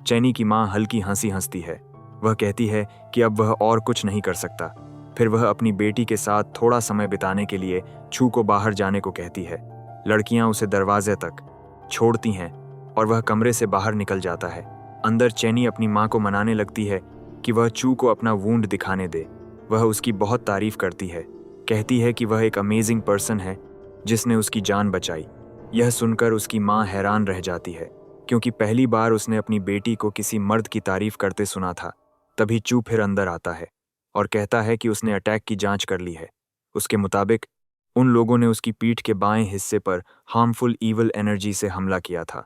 चेनी की माँ हल्की हंसी हंसती है। वह कहती है कि अब वह और कुछ नहीं कर सकता। फिर वह अपनी बेटी के साथ थोड़ा समय बिताने के लिए चू को बाहर जाने को कहती है। लड़कियां उसे दरवाजे तक छोड़ती हैं और वह कमरे से बाहर निकल जाता है। अंदर चेनी अपनी माँ को मनाने लगती है कि वह चू को अपना वूंड दिखाने दे। वह उसकी बहुत तारीफ करती है, कहती है कि वह एक अमेजिंग पर्सन है जिसने उसकी जान बचाई। यह सुनकर उसकी माँ हैरान रह जाती है, क्योंकि पहली बार उसने अपनी बेटी को किसी मर्द की तारीफ करते सुना था। तभी चू फिर अंदर आता है और कहता है कि उसने अटैक की जांच कर ली है। उसके मुताबिक उन लोगों ने उसकी पीठ के बाएं हिस्से पर हार्मफुल ईवल एनर्जी से हमला किया था।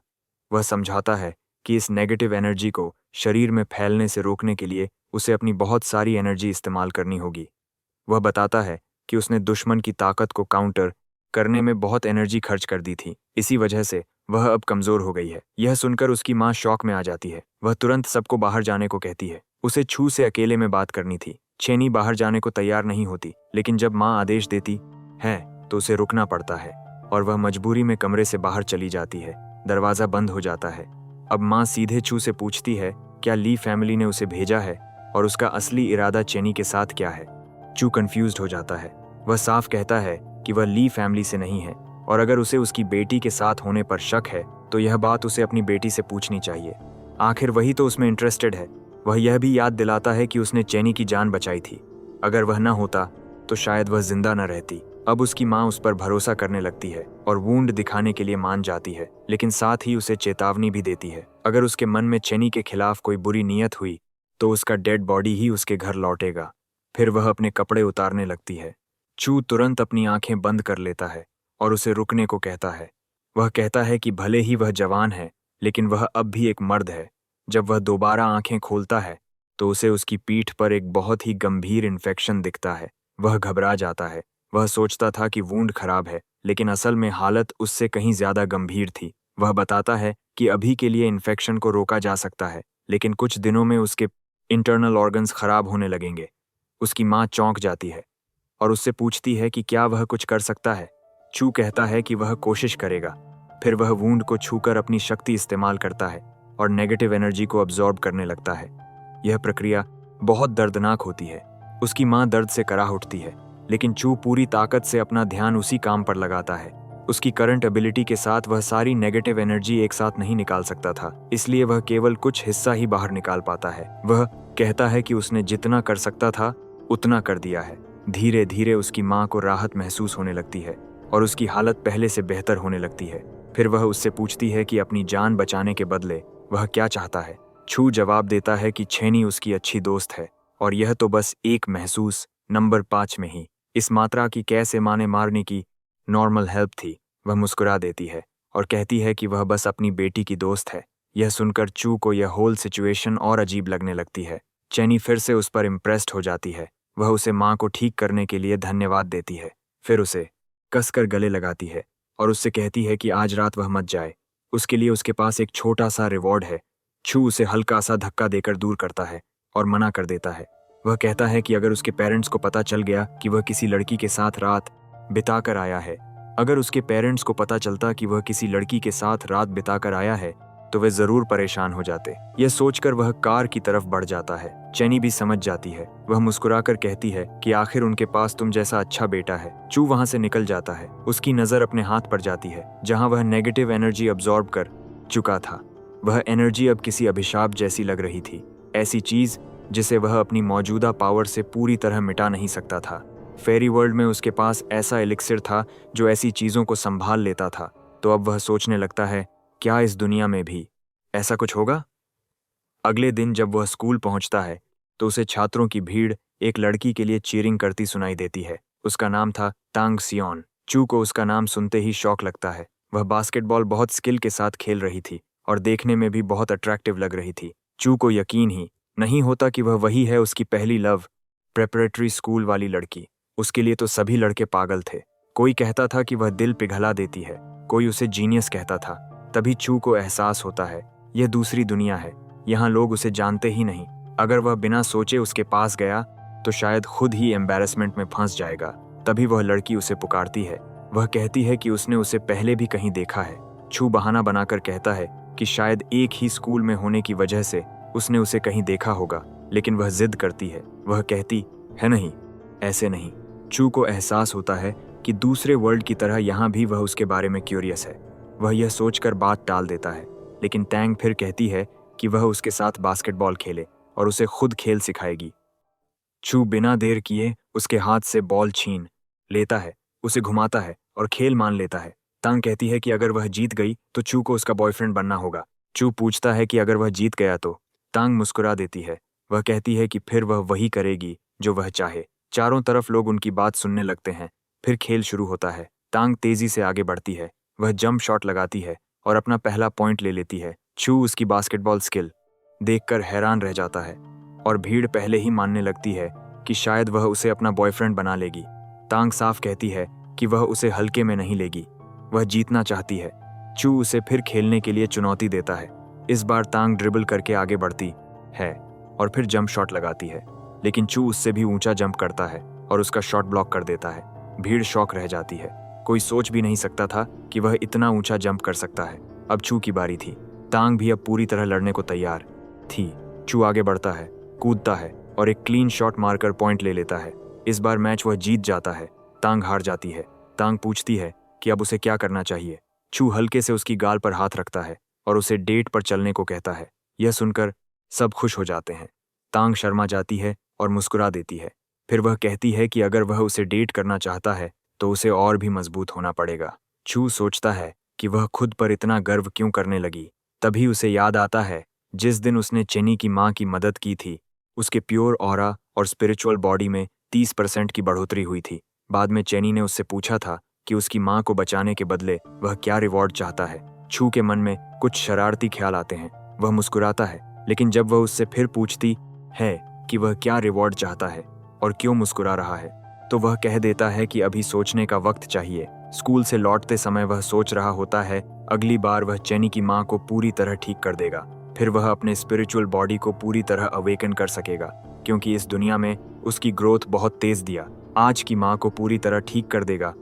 वह समझाता है कि इस नेगेटिव एनर्जी को शरीर में फैलने से रोकने के लिए उसे अपनी बहुत सारी एनर्जी इस्तेमाल करनी होगी। वह बताता है कि उसने दुश्मन की ताकत को काउंटर करने में बहुत एनर्जी खर्च कर दी थी, इसी वजह से वह अब कमजोर हो गई है। यह सुनकर उसकी माँ शॉक में आ जाती है। वह तुरंत सबको बाहर जाने को कहती है। उसे छू से अकेले में बात करनी थी। चेनी बाहर जाने को तैयार नहीं होती, लेकिन जब माँ आदेश देती है तो उसे रुकना पड़ता है और वह मजबूरी में कमरे से बाहर चली जाती है। दरवाजा बंद हो जाता है। अब माँ सीधे छू से पूछती है क्या ली फैमिली ने उसे भेजा है और उसका असली इरादा चेनी के साथ क्या है। चू कंफ्यूज्ड हो जाता है। वह साफ कहता है कि वह ली फैमिली से नहीं है और अगर उसे उसकी बेटी के साथ होने पर शक है तो यह बात उसे अपनी बेटी से पूछनी चाहिए। आखिर वही तो उसमें इंटरेस्टेड है। वह यह भी याद दिलाता है कि उसने चेनी की जान बचाई थी। अगर वह न होता तो शायद वह जिंदा न रहती। अब उसकी माँ उस पर भरोसा करने लगती है और वूंड दिखाने के लिए मान जाती है, लेकिन साथ ही उसे चेतावनी भी देती है अगर उसके मन में चेनी के खिलाफ कोई बुरी नीयत हुई तो उसका डेड बॉडी ही उसके घर लौटेगा। फिर वह अपने कपड़े उतारने लगती है। चू तुरंत अपनी आंखें बंद कर लेता है और उसे रुकने को कहता है। वह कहता है कि भले ही वह जवान है, लेकिन वह अब भी एक मर्द है। जब वह दोबारा आंखें खोलता है तो उसे उसकी पीठ पर एक बहुत ही गंभीर इन्फेक्शन दिखता है। वह घबरा जाता है। वह सोचता था कि वूंड खराब है, लेकिन असल में हालत उससे कहीं ज्यादा गंभीर थी। वह बताता है कि अभी के लिए इन्फेक्शन को रोका जा सकता है, लेकिन कुछ दिनों में उसके इंटरनल ऑर्गन्स खराब होने लगेंगे। उसकी माँ चौंक जाती है और उससे पूछती है कि क्या वह कुछ कर सकता है। चू कहता है कि वह कोशिश करेगा। फिर वह वूंड को छूकर अपनी शक्ति इस्तेमाल करता है और नेगेटिव एनर्जी को अब्जॉर्ब करने लगता है। यह प्रक्रिया बहुत दर्दनाक होती है। उसकी माँ दर्द से कराह उठती है, लेकिन चू पूरी ताकत से अपना ध्यान उसी काम पर लगाता है। उसकी करंट एबिलिटी के साथ वह सारी नेगेटिव एनर्जी एक साथ नहीं निकाल सकता था, इसलिए वह केवल कुछ हिस्सा ही बाहर निकाल पाता है। वह कहता है कि उसने जितना कर सकता था उतना कर दिया है। धीरे धीरे उसकी माँ को राहत महसूस होने लगती है और उसकी हालत पहले से बेहतर होने लगती है। फिर वह उससे पूछती है कि अपनी जान बचाने के बदले वह क्या चाहता है। छू जवाब देता है कि छेनी उसकी अच्छी दोस्त है और यह तो बस एक महसूस नंबर 5 में ही इस मात्रा की कैसे माने मारने की नॉर्मल हेल्प थी। वह मुस्कुरा देती है और कहती है कि वह बस अपनी बेटी की दोस्त है। यह सुनकर चू को यह होल सिचुएशन और अजीब लगने लगती है। चेनी फिर से उस पर इम्प्रेस्ड हो जाती है। वह उसे माँ को ठीक करने के लिए धन्यवाद देती है। फिर उसे कसकर गले लगाती है और उससे कहती है कि आज रात वह मत जाए। उसके लिए उसके पास एक छोटा सा रिवॉर्ड है। छू उसे हल्का सा धक्का देकर दूर करता है और मना कर देता है। वह कहता है कि अगर उसके पेरेंट्स को पता चल गया कि वह किसी लड़की के साथ रात बिताकर आया है। अगर उसके पेरेंट्स को पता चलता कि वह किसी लड़की के साथ रात बिताकर आया है तो वे जरूर परेशान हो जाते। यह सोचकर वह कार की तरफ बढ़ जाता है। चेनी भी समझ जाती है। वह मुस्कुराकर कहती है कि आखिर उनके पास तुम जैसा अच्छा बेटा है। चू वहां से निकल जाता है। उसकी नजर अपने हाथ पर जाती है जहां वह नेगेटिव एनर्जी अब्सॉर्ब कर चुका था। वह एनर्जी अब किसी अभिशाप जैसी लग रही थी, ऐसी चीज जिसे वह अपनी मौजूदा पावर से पूरी तरह मिटा नहीं सकता था। फेरी वर्ल्ड में उसके पास ऐसा एलिक्सिर था जो ऐसी चीजों को संभाल लेता था। तो अब वह सोचने लगता है, क्या इस दुनिया में भी ऐसा कुछ होगा? अगले दिन जब वह स्कूल पहुंचता है तो उसे छात्रों की भीड़ एक लड़की के लिए चीयरिंग करती सुनाई देती है। उसका नाम था तांग सियोन। चू को उसका नाम सुनते ही शौक लगता है। वह बास्केटबॉल बहुत स्किल के साथ खेल रही थी और देखने में भी बहुत अट्रैक्टिव लग रही थी। चू को यकीन ही नहीं होता कि वह वही है, उसकी पहली लव, प्रेपरेटरी स्कूल वाली लड़की। उसके लिए तो सभी लड़के पागल थे। कोई कहता था कि वह दिल पिघला देती है, कोई उसे जीनियस कहता था। तभी चू को एहसास होता है, यह दूसरी दुनिया है, यहाँ लोग उसे जानते ही नहीं। अगर वह बिना सोचे उसके पास गया तो शायद खुद ही एम्बैरेसमेंट में फंस जाएगा। तभी वह लड़की उसे पुकारती है। वह कहती है कि उसने उसे पहले भी कहीं देखा है। चू बहाना बनाकर कहता है कि शायद एक ही स्कूल में होने की वजह से उसने उसे कहीं देखा होगा, लेकिन वह जिद करती है। वह कहती है नहीं, ऐसे नहीं। चू को एहसास होता है कि दूसरे वर्ल्ड की तरह यहाँ भी वह उसके बारे में क्यूरियस है। वह यह सोचकर बात टाल देता है, लेकिन टैंग फिर कहती है कि वह उसके साथ बास्केटबॉल खेले और उसे खुद खेल सिखाएगी। चू बिना देर किए उसके हाथ से बॉल छीन लेता है, उसे घुमाता है और खेल मान लेता है। तांग कहती है कि अगर वह जीत गई तो चू को उसका बॉयफ्रेंड बनना होगा। चू पूछता है कि अगर वह जीत गया तो? तांग मुस्कुरा देती है। वह कहती है कि फिर वह वही करेगी जो वह चाहे। चारों तरफ लोग उनकी बात सुनने लगते हैं। फिर खेल शुरू होता है। तांग तेजी से आगे बढ़ती है। वह जंप शॉट लगाती है और अपना पहला पॉइंट ले लेती है। चू उसकी बास्केटबॉल स्किल देखकर हैरान रह जाता है और भीड़ पहले ही मानने लगती है कि शायद वह उसे अपना बॉयफ्रेंड बना लेगी। तांग साफ कहती है कि वह उसे हल्के में नहीं लेगी, वह जीतना चाहती है। चू उसे फिर खेलने के लिए चुनौती देता है। इस बार तांग ड्रिबल करके आगे बढ़ती है और फिर जंप शॉट लगाती है, लेकिन चू उससे भी ऊंचा जंप करता है और उसका शॉट ब्लॉक कर देता है। भीड़ शॉक रह जाती है। कोई सोच भी नहीं सकता था कि वह इतना ऊंचा जंप कर सकता है। अब चू की बारी थी। तांग भी अब पूरी तरह लड़ने को तैयार थी। चू आगे बढ़ता है, कूदता है और एक क्लीन शॉट मारकर पॉइंट ले लेता है। इस बार मैच वह जीत जाता है। तांग हार जाती है। तांग पूछती है कि अब उसे क्या करना चाहिए। चू हल्के से उसकी गाल पर हाथ रखता है और उसे डेट पर चलने को कहता है। यह सुनकर सब खुश हो जाते हैं। तांग शर्मा जाती है और मुस्कुरा देती है। फिर वह कहती है कि अगर वह उसे डेट करना चाहता है तो उसे और भी मजबूत होना पड़ेगा। चू सोचता है कि वह खुद पर इतना गर्व क्यों करने लगी। तभी उसे याद आता है जिस दिन उसने चेनी की माँ की मदद की थी। उसके प्योर ऑरा और स्पिरिचुअल बॉडी में 30% की बढ़ोतरी हुई थी। बाद में चेनी ने उससे पूछा था कि उसकी माँ को बचाने के बदले वह क्या रिवॉर्ड चाहता है। चू के मन में कुछ शरारती ख्याल आते हैं। वह मुस्कुराता है, लेकिन जब वह उससे फिर पूछती है कि वह क्या रिवॉर्ड चाहता है और क्यों मुस्कुरा रहा है, तो वह कह देता है कि अभी सोचने का वक्त चाहिए। स्कूल से लौटते समय वह सोच रहा होता है अगली बार वह चेनी की माँ को पूरी तरह ठीक कर देगा। फिर वह अपने स्पिरिचुअल बॉडी को पूरी तरह अवेकन कर सकेगा, क्योंकि इस दुनिया में उसकी ग्रोथ बहुत तेज दिया। आज की माँ को पूरी तरह ठीक कर देगा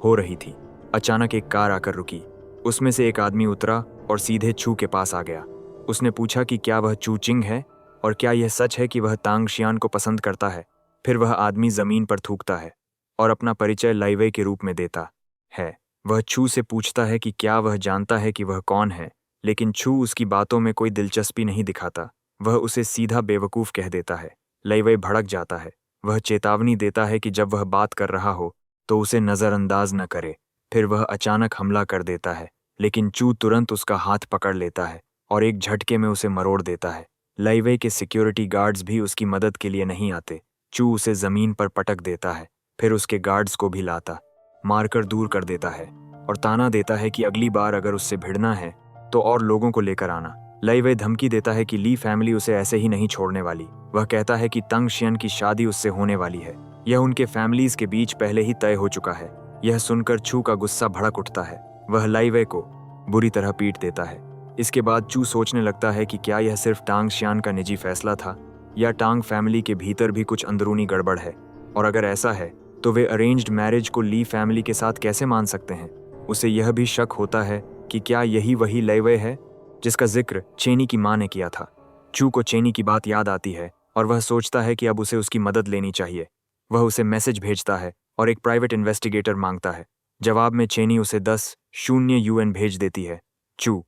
हो रही थी। अचानक एक कार आकर रुकी। उसमें से एक आदमी उतरा और सीधे चू के पास आ गया। उसने पूछा कि क्या वह चू चिंग है और क्या यह सच है कि वह तांग शियान को पसंद करता है। फिर वह आदमी जमीन पर थूकता है और अपना परिचय लाइवे के रूप में देता है। वह चू से पूछता है कि क्या वह जानता है कि वह कौन है, लेकिन चू उसकी बातों में कोई दिलचस्पी नहीं दिखाता। वह उसे सीधा बेवकूफ़ कह देता है। लाइवे भड़क जाता है। वह चेतावनी देता है कि जब वह बात कर रहा हो तो उसे नज़रअंदाज न करे। फिर वह अचानक हमला कर देता है, लेकिन चू तुरंत उसका हाथ पकड़ लेता है और एक झटके में उसे मरोड़ देता है। लाइवे के सिक्योरिटी गार्ड्स भी उसकी मदद के लिए नहीं आते। चू उसे ज़मीन पर पटक देता है, फिर उसके गार्ड्स को भी लाता मारकर दूर कर देता है और ताना देता है कि अगली बार अगर उससे भिड़ना है तो और लोगों को लेकर आना। लाइवे धमकी देता है कि ली फैमिली उसे ऐसे ही नहीं छोड़ने वाली। वह कहता है कि तंग शियन की शादी उससे होने वाली है। यह उनके फैमिलीज के बीच पहले ही तय हो चुका है। यह सुनकर चू का गुस्सा भड़क उठता है। वह लाइवे को बुरी तरह पीट देता है। इसके बाद चू सोचने लगता है कि क्या यह सिर्फ टांग शियान का निजी फैसला था या टांग फैमिली के भीतर भी कुछ अंदरूनी गड़बड़ है, और अगर ऐसा है तो वे अरेंज्ड मैरिज को ली फैमिली के साथ कैसे मान सकते हैं। उसे यह भी शक होता है कि क्या यही वही लेवे है जिसका जिक्र चेनी की मां ने किया था। चू को चेनी की बात याद आती है और वह सोचता है कि अब उसे उसकी मदद लेनी चाहिए। वह उसे मैसेज भेजता है और एक प्राइवेट इन्वेस्टिगेटर मांगता है। जवाब में चेनी उसे 10 यूएन भेज देती है। चू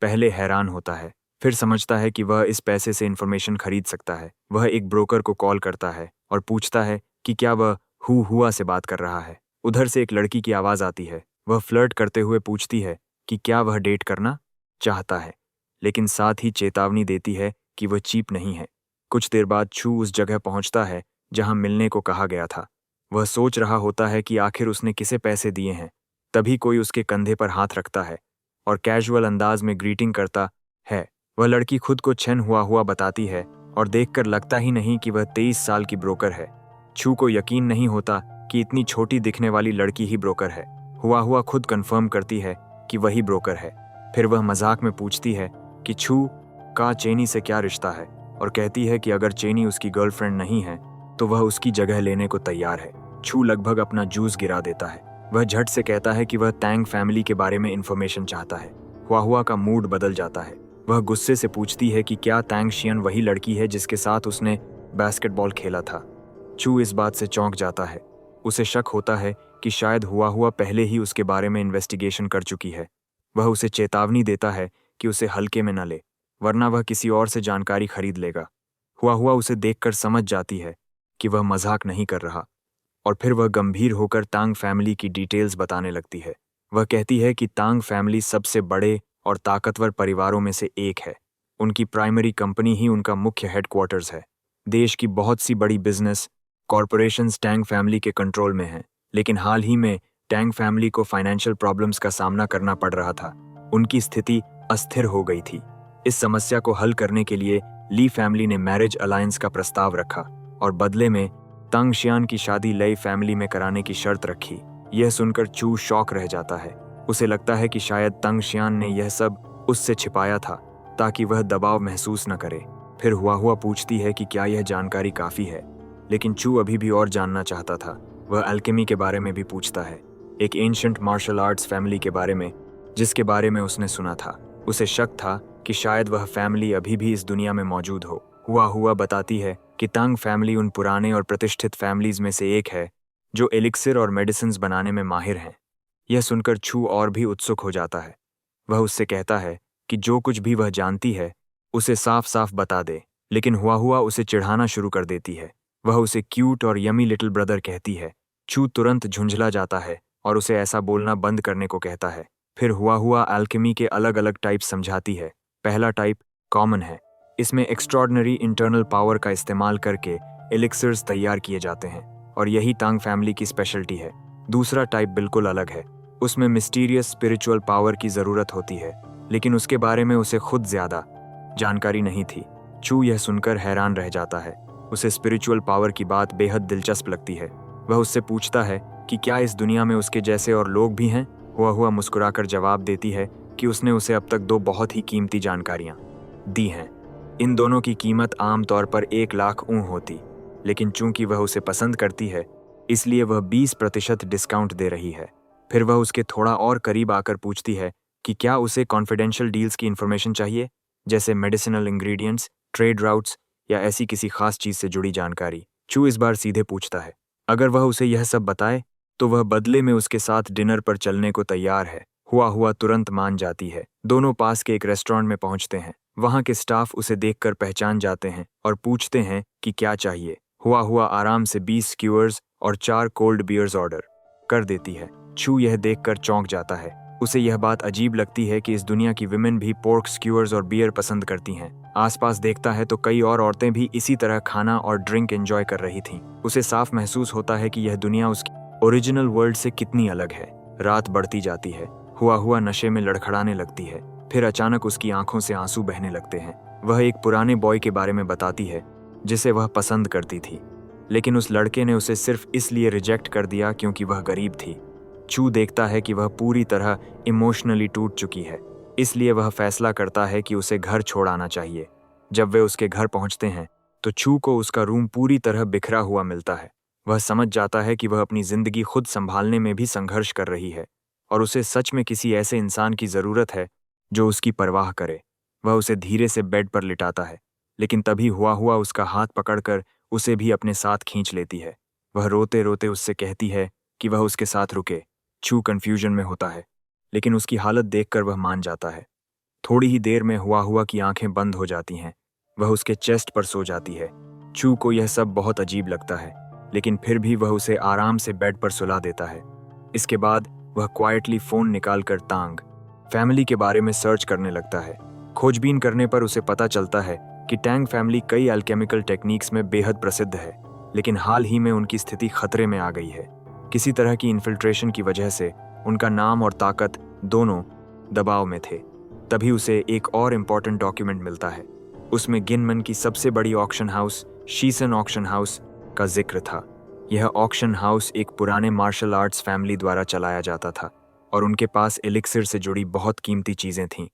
पहले हैरान होता है, फिर समझता है कि वह इस पैसे से इन्फॉर्मेशन खरीद सकता है। वह एक ब्रोकर को कॉल करता है और पूछता है कि क्या वह हुआ से बात कर रहा है। उधर से एक लड़की की आवाज़ आती है। वह फ्लर्ट करते हुए पूछती है कि क्या वह डेट करना चाहता है, लेकिन साथ ही चेतावनी देती है कि वह चीप नहीं है। कुछ देर बाद चू उस जगह पहुंचता है जहां मिलने को कहा गया था। वह सोच रहा होता है कि आखिर उसने किसे पैसे दिए हैं। तभी कोई उसके कंधे पर हाथ रखता है और कैजुअल अंदाज में ग्रीटिंग करता है। वह लड़की खुद को छन हुआ बताती है और देखकर लगता ही नहीं कि वह 23 साल की ब्रोकर है। चू को यकीन नहीं होता कि इतनी छोटी दिखने वाली लड़की ही ब्रोकर है। हुआ खुद कंफर्म करती है कि वही ब्रोकर है। फिर वह मजाक में पूछती है कि चू का चेनी से क्या रिश्ता है और कहती है कि अगर चेनी उसकी गर्लफ्रेंड नहीं है तो वह उसकी जगह लेने को तैयार है। चू लगभग अपना जूस गिरा देता है। वह झट से कहता है कि वह तैंग फैमिली के बारे में इंफॉर्मेशन चाहता है। हुआ का मूड बदल जाता है। वह गुस्से से पूछती है कि क्या तैंग शियन वही लड़की है जिसके साथ उसने बास्केटबॉल खेला था। चू इस बात से चौंक जाता है। उसे शक होता है कि शायद हुआ पहले ही उसके बारे में इन्वेस्टिगेशन कर चुकी है। वह उसे चेतावनी देता है कि उसे हल्के में न ले, वरना वह किसी और से जानकारी खरीद लेगा। हुआ उसे देखकर समझ जाती है कि वह मजाक नहीं कर रहा और फिर वह गंभीर होकर तांग फैमिली की डिटेल्स बताने लगती है। वह कहती है कि तांग फैमिली सबसे बड़े और ताकतवर परिवारों में से एक है। उनकी प्राइमरी कंपनी ही उनका मुख्य हेडक्वार्टर्स है। देश की बहुत सी बड़ी बिजनेस कॉरपोरेशंस टैंग फैमिली के कंट्रोल में हैं, लेकिन हाल ही में टैंग फैमिली को फाइनेंशियल प्रॉब्लम्स का सामना करना पड़ रहा था। उनकी स्थिति अस्थिर हो गई थी। इस समस्या को हल करने के लिए ली फैमिली ने मैरिज अलायंस का प्रस्ताव रखा और बदले में तंग शियान की शादी लई फैमिली में कराने की शर्त रखी। यह सुनकर चू शॉक रह जाता है। उसे लगता है कि शायद तंग शियान ने यह सब उससे छिपाया था ताकि वह दबाव महसूस न करे। फिर हुआ पूछती है कि क्या यह जानकारी काफ़ी है, लेकिन चू अभी भी और जानना चाहता था। वह अल्केमी के बारे में भी पूछता है, एक एंशिएंट मार्शल आर्ट्स फैमिली के बारे में जिसके बारे में उसने सुना था। उसे शक था कि शायद वह फैमिली अभी भी इस दुनिया में मौजूद हो। हुआ बताती है कि तांग फैमिली उन पुराने और प्रतिष्ठित फैमिलीज में से एक है जो एलिक्सिर और मेडिसिन्स बनाने में माहिर हैं। यह सुनकर छू और भी उत्सुक हो जाता है। वह उससे कहता है कि जो कुछ भी वह जानती है उसे साफ साफ बता दे, लेकिन हुआ उसे चिढ़ाना शुरू कर देती है। वह उसे क्यूट और यमी लिटिल ब्रदर कहती है। छू तुरंत झुंझला जाता है और उसे ऐसा बोलना बंद करने को कहता है। फिर हुआ अल्केमी के अलग अलग टाइप समझाती है। पहला टाइप कॉमन है। इसमें एक्स्ट्रॉर्डनरी इंटरनल पावर का इस्तेमाल करके एलिक्सिर्स तैयार किए जाते हैं और यही तांग फैमिली की स्पेशलिटी है। दूसरा टाइप बिल्कुल अलग है। उसमें मिस्टीरियस स्पिरिचुअल पावर की ज़रूरत होती है, लेकिन उसके बारे में उसे खुद ज़्यादा जानकारी नहीं थी। चू यह सुनकर हैरान रह जाता है। उसे स्पिरिचुअल पावर की बात बेहद दिलचस्प लगती है। वह उससे पूछता है कि क्या इस दुनिया में उसके जैसे और लोग भी हैं। हुआ मुस्कुराकर जवाब देती है कि उसने उसे अब तक 2 बहुत ही कीमती जानकारियां दी हैं। इन दोनों की कीमत आमतौर पर 1 लाख ऊँ होती, लेकिन चूंकि वह उसे पसंद करती है इसलिए वह 20% डिस्काउंट दे रही है। फिर वह उसके थोड़ा और करीब आकर पूछती है कि क्या उसे कॉन्फिडेंशियल डील्स की इन्फॉर्मेशन चाहिए, जैसे मेडिसिनल इंग्रेडिएंट्स, ट्रेड राउट्स या ऐसी किसी खास चीज़ से जुड़ी जानकारी। चू इस बार सीधे पूछता है। अगर वह उसे यह सब बताए तो वह बदले में उसके साथ डिनर पर चलने को तैयार है। हुआ तुरंत मान जाती है। दोनों पास के एक रेस्टोरेंट में पहुंचते हैं। वहां के स्टाफ उसे देखकर पहचान जाते हैं और पूछते हैं कि क्या चाहिए। हुआ आराम से 20 स्क्यूअर्स और 4 कोल्ड बियर्स ऑर्डर कर देती है। छू यह देखकर चौंक जाता है। उसे यह बात अजीब लगती है कि इस दुनिया की विमेन भी पोर्क स्क्यूअर्स और बियर पसंद करती हैं। आसपास देखता है तो कई और औरतें भी इसी तरह खाना और ड्रिंक एंजॉय कर रही थीं। उसे साफ महसूस होता है कि यह दुनिया उसकी ओरिजिनल वर्ल्ड से कितनी अलग है। रात बढ़ती जाती है। हुआ नशे में लड़खड़ाने लगती है। फिर अचानक उसकी आंखों से आंसू बहने लगते हैं। वह एक पुराने बॉय के बारे में बताती है जिसे वह पसंद करती थी, लेकिन उस लड़के ने उसे सिर्फ इसलिए रिजेक्ट कर दिया क्योंकि वह गरीब थी। चू देखता है कि वह पूरी तरह इमोशनली टूट चुकी है, इसलिए वह फैसला करता है कि उसे घर छोड़ आना चाहिए। जब वे उसके घर पहुंचते हैं तो चू को उसका रूम पूरी तरह बिखरा हुआ मिलता है। वह समझ जाता है कि वह अपनी जिंदगी खुद संभालने में भी संघर्ष कर रही है और उसे सच में किसी ऐसे इंसान की जरूरत है जो उसकी परवाह करे। वह उसे धीरे से बेड पर लिटाता है, लेकिन तभी हुआ हुआ उसका हाथ पकड़कर उसे भी अपने साथ खींच लेती है। वह रोते रोते उससे कहती है कि वह उसके साथ रुके। छू कंफ्यूजन में होता है, लेकिन उसकी हालत देखकर वह मान जाता है। थोड़ी ही देर में हुआ हुआ की आंखें बंद हो जाती हैं। वह उसके चेस्ट पर सो जाती है। छू को यह सब बहुत अजीब लगता है, लेकिन फिर भी वह उसे आराम से बेड पर सुला देता है। इसके बाद वह क्वाइटली फोन निकालकर तांग फैमिली के बारे में सर्च करने लगता है। खोजबीन करने पर उसे पता चलता है कि टैंग फैमिली कई अल्केमिकल टेक्निक्स में बेहद प्रसिद्ध है, लेकिन हाल ही में उनकी स्थिति खतरे में आ गई है। किसी तरह की इन्फिल्ट्रेशन की वजह से उनका नाम और ताकत दोनों दबाव में थे। तभी उसे एक और इम्पॉर्टेंट डॉक्यूमेंट मिलता है। उसमें गिनमन की सबसे बड़ी ऑक्शन हाउस शीसन ऑक्शन हाउस का जिक्र था। यह ऑक्शन हाउस एक पुराने मार्शल आर्ट्स फैमिली द्वारा चलाया जाता था और उनके पास एलिक्सिर से जुड़ी बहुत कीमती चीजें थीं।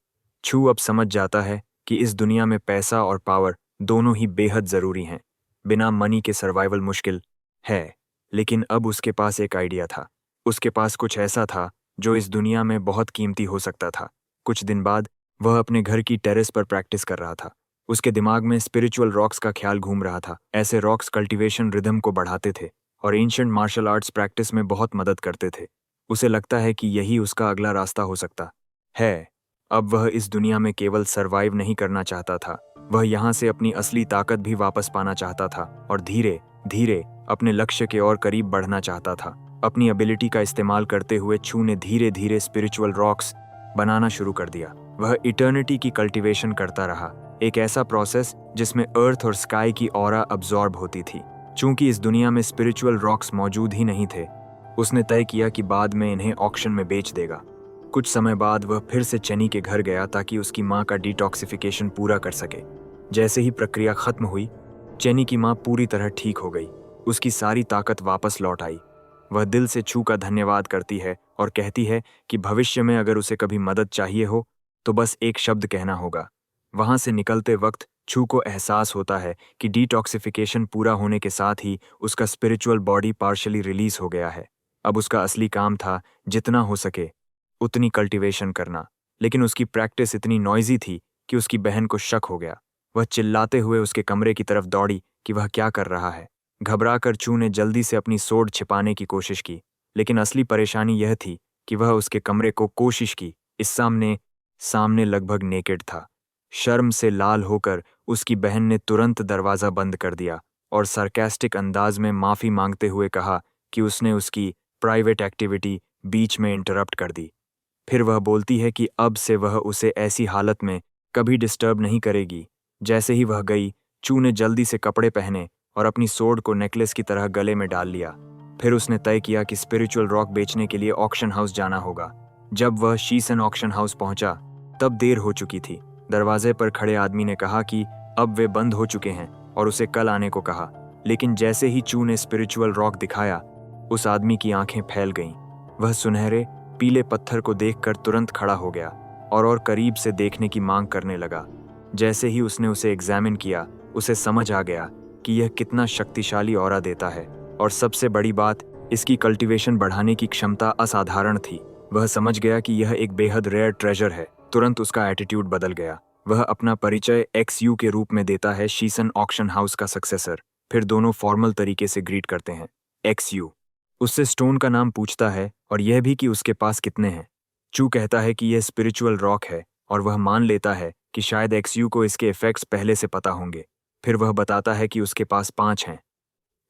छू अब समझ जाता है कि इस दुनिया में पैसा और पावर दोनों ही बेहद जरूरी हैं। बिना मनी के सर्वाइवल मुश्किल है, लेकिन अब उसके पास एक आइडिया था। उसके पास कुछ ऐसा था जो इस दुनिया में बहुत कीमती हो सकता था। कुछ दिन बाद वह अपने घर की टेरेस पर प्रैक्टिस कर रहा था। उसके दिमाग में स्पिरिचुअल रॉक्स का ख्याल घूम रहा था। ऐसे रॉक्स कल्टीवेशन रिदम को बढ़ाते थे और एंशिएंट मार्शल आर्ट्स प्रैक्टिस में बहुत मदद करते थे। उसे लगता है कि यही उसका अगला रास्ता हो सकता है। अब वह इस दुनिया में केवल सरवाइव नहीं करना चाहता था, वह यहाँ से अपनी असली ताकत भी वापस पाना चाहता था और धीरे धीरे अपने लक्ष्य के और करीब बढ़ना चाहता था। अपनी एबिलिटी का इस्तेमाल करते हुए छू ने धीरे धीरे स्पिरिचुअल रॉक्स बनाना शुरू कर दिया। वह इटर्निटी की कल्टीवेशन करता रहा, एक ऐसा प्रोसेस जिसमें अर्थ और स्काई की ऑरा अब्जॉर्ब होती थी। चूंकि इस दुनिया में स्पिरिचुअल रॉक्स मौजूद ही नहीं थे, उसने तय किया कि बाद में इन्हें ऑक्शन में बेच देगा। कुछ समय बाद वह फिर से चेनी के घर गया ताकि उसकी माँ का डिटॉक्सिफिकेशन पूरा कर सके। जैसे ही प्रक्रिया खत्म हुई, चेनी की माँ पूरी तरह ठीक हो गई। उसकी सारी ताकत वापस लौट आई। वह दिल से छू का धन्यवाद करती है और कहती है कि भविष्य में अगर उसे कभी मदद चाहिए हो तो बस एक शब्द कहना होगा। वहां से निकलते वक्त छू को एहसास होता है कि डिटॉक्सिफिकेशन पूरा होने के साथ ही उसका स्पिरिचुअल बॉडी पार्शली रिलीज हो गया है। अब उसका असली काम था जितना हो सके उतनी कल्टीवेशन करना, लेकिन उसकी प्रैक्टिस इतनी नॉइजी थी कि उसकी बहन को शक हो गया। वह चिल्लाते हुए उसके कमरे की तरफ दौड़ी कि वह क्या कर रहा है। घबराकर छू ने जल्दी से अपनी सोड छिपाने की कोशिश की, लेकिन असली परेशानी यह थी कि वह उसके कमरे को कोशिश की इस सामने लगभग नेकेड था। शर्म से लाल होकर उसकी बहन ने तुरंत दरवाजा बंद कर दिया और सार्कास्टिक अंदाज में माफी मांगते हुए कहा कि उसने उसकी प्राइवेट एक्टिविटी बीच में इंटरप्ट कर दी। फिर वह बोलती है कि अब से वह उसे ऐसी हालत में कभी डिस्टर्ब नहीं करेगी। जैसे ही वह गई, चू ने जल्दी से कपड़े पहने और अपनी सोड को नेकलेस की तरह गले में डाल लिया। फिर उसने तय किया कि स्पिरिचुअल रॉक बेचने के लिए ऑक्शन हाउस जाना होगा। जब वह शीसन ऑक्शन हाउस पहुंचा, तब देर हो चुकी थी। दरवाजे पर खड़े आदमी ने कहा कि अब वे बंद हो चुके हैं और उसे कल आने को कहा। लेकिन जैसे ही चू ने स्पिरिचुअल रॉक दिखाया, उस आदमी की आंखें फैल गईं। वह सुनहरे पीले पत्थर को देखकर तुरंत खड़ा हो गया और करीब से देखने की मांग करने लगा। जैसे ही उसने उसे एग्जामिन किया, उसे समझ आ गया कि यह कितना शक्तिशाली ऑरा देता है और सबसे बड़ी बात, इसकी कल्टीवेशन बढ़ाने की क्षमता असाधारण थी। वह समझ गया कि यह एक बेहद रेयर ट्रेजर है। तुरंत उसका एटीट्यूड बदल गया। वह अपना परिचय XU के रूप में देता है, शीसन ऑक्शन हाउस का सक्सेसर। फिर दोनों फॉर्मल तरीके से ग्रीट करते हैं। XU उससे स्टोन का नाम पूछता है और यह भी कि उसके पास कितने हैं। चू कहता है कि यह स्पिरिचुअल रॉक है और वह मान लेता है कि शायद XU को इसके इफेक्ट्स पहले से पता होंगे। फिर वह बताता है कि उसके पास 5 हैं।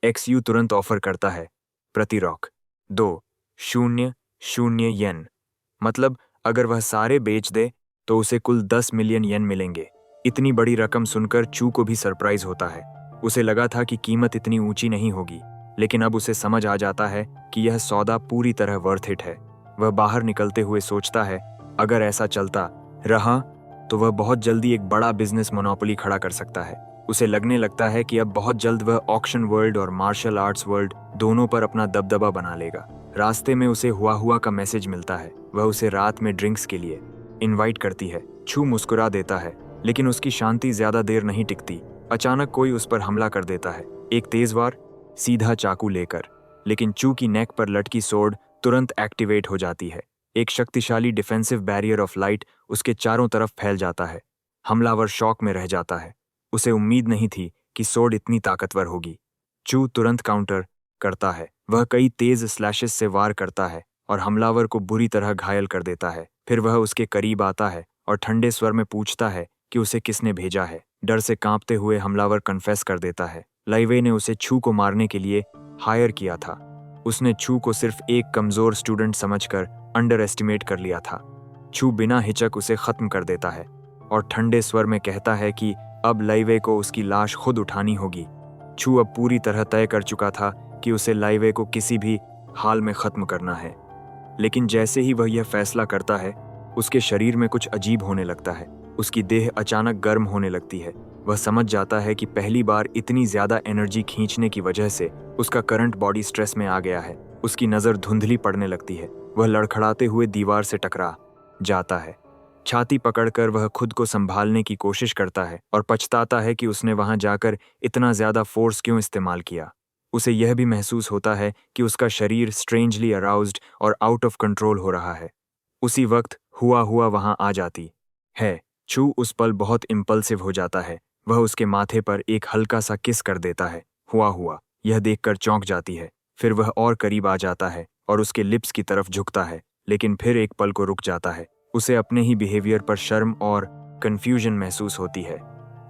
XU तुरंत ऑफर करता है प्रति रॉक 2,000 येन। मतलब अगर वह सारे बेच दे तो उसे कुल 10 मिलियन येन मिलेंगे। इतनी बड़ी रकम सुनकर चू को भी सरप्राइज होता है। उसे लगा था कि कीमत इतनी ऊंची नहीं होगी, लेकिन अब उसे समझ आ जाता है कि यह सौदा पूरी तरह वर्थ इट है। वह बाहर निकलते हुए सोचता है, अगर ऐसा चलता रहा तो वह बहुत जल्दी एक बड़ा बिजनेस मोनोपोली खड़ा कर सकता है। उसे लगने लगता है कि अब बहुत जल्द वह ऑक्शन वर्ल्ड और मार्शल आर्ट्स वर्ल्ड दोनों पर अपना दबदबा बना लेगा। रास्ते में उसे हुआ का मैसेज मिलता है। वह उसे रात में ड्रिंक्स के लिए इनवाइट करती है। छू मुस्कुरा देता है, लेकिन उसकी शांति ज्यादा देर नहीं टिकती। अचानक कोई उस पर हमला कर देता है। एक तेज वार सीधा चाकू लेकर, लेकिन चू की नेक पर लटकी सोर्ड तुरंत एक्टिवेट हो जाती है। एक शक्तिशाली डिफेंसिव बैरियर ऑफ लाइट उसके चारों तरफ फैल जाता है। हमलावर शॉक में रह जाता है। उसे उम्मीद नहीं थी कि सोर्ड इतनी ताकतवर होगी। चू तुरंत काउंटर करता है। वह कई तेज स्लैशेस से वार करता है और हमलावर को बुरी तरह घायल कर देता है। फिर वह उसके करीब आता है और ठंडे स्वर में पूछता है कि उसे किसने भेजा है। डर से कांपते हुए हमलावर कन्फेस कर देता है। लाइवे ने उसे छू को मारने के लिए हायर किया था। उसने छू को सिर्फ एक कमजोर स्टूडेंट समझकर अंडर एस्टिमेट कर लिया था। छू बिना हिचक उसे खत्म कर देता है और ठंडे स्वर में कहता है कि अब लाइवे को उसकी लाश खुद उठानी होगी। छू अब पूरी तरह तय कर चुका था कि उसे लाइवे को किसी भी हाल में खत्म करना है। लेकिन जैसे ही वह यह फैसला करता है, उसके शरीर में कुछ अजीब होने लगता है। उसकी देह अचानक गर्म होने लगती है। वह समझ जाता है कि पहली बार इतनी ज्यादा एनर्जी खींचने की वजह से उसका करंट बॉडी स्ट्रेस में आ गया है। उसकी नज़र धुंधली पड़ने लगती है। वह लड़खड़ाते हुए दीवार से टकरा जाता है। छाती पकड़कर वह खुद को संभालने की कोशिश करता है और पछताता है कि उसने वहां जाकर इतना ज्यादा फोर्स क्यों इस्तेमाल किया। उसे यह भी महसूस होता है कि उसका शरीर स्ट्रेंजली अराउज्ड और आउट ऑफ कंट्रोल हो रहा है। उसी वक्त हुआ वहां आ जाती है। छू उस पल बहुत इम्पल्सिव हो जाता है। वह उसके माथे पर एक हल्का सा किस कर देता है। हुआ यह देखकर चौंक जाती है। फिर वह और करीब आ जाता है और उसके लिप्स की तरफ झुकता है, लेकिन फिर एक पल को रुक जाता है। उसे अपने ही बिहेवियर पर शर्म और कंफ्यूजन महसूस होती है।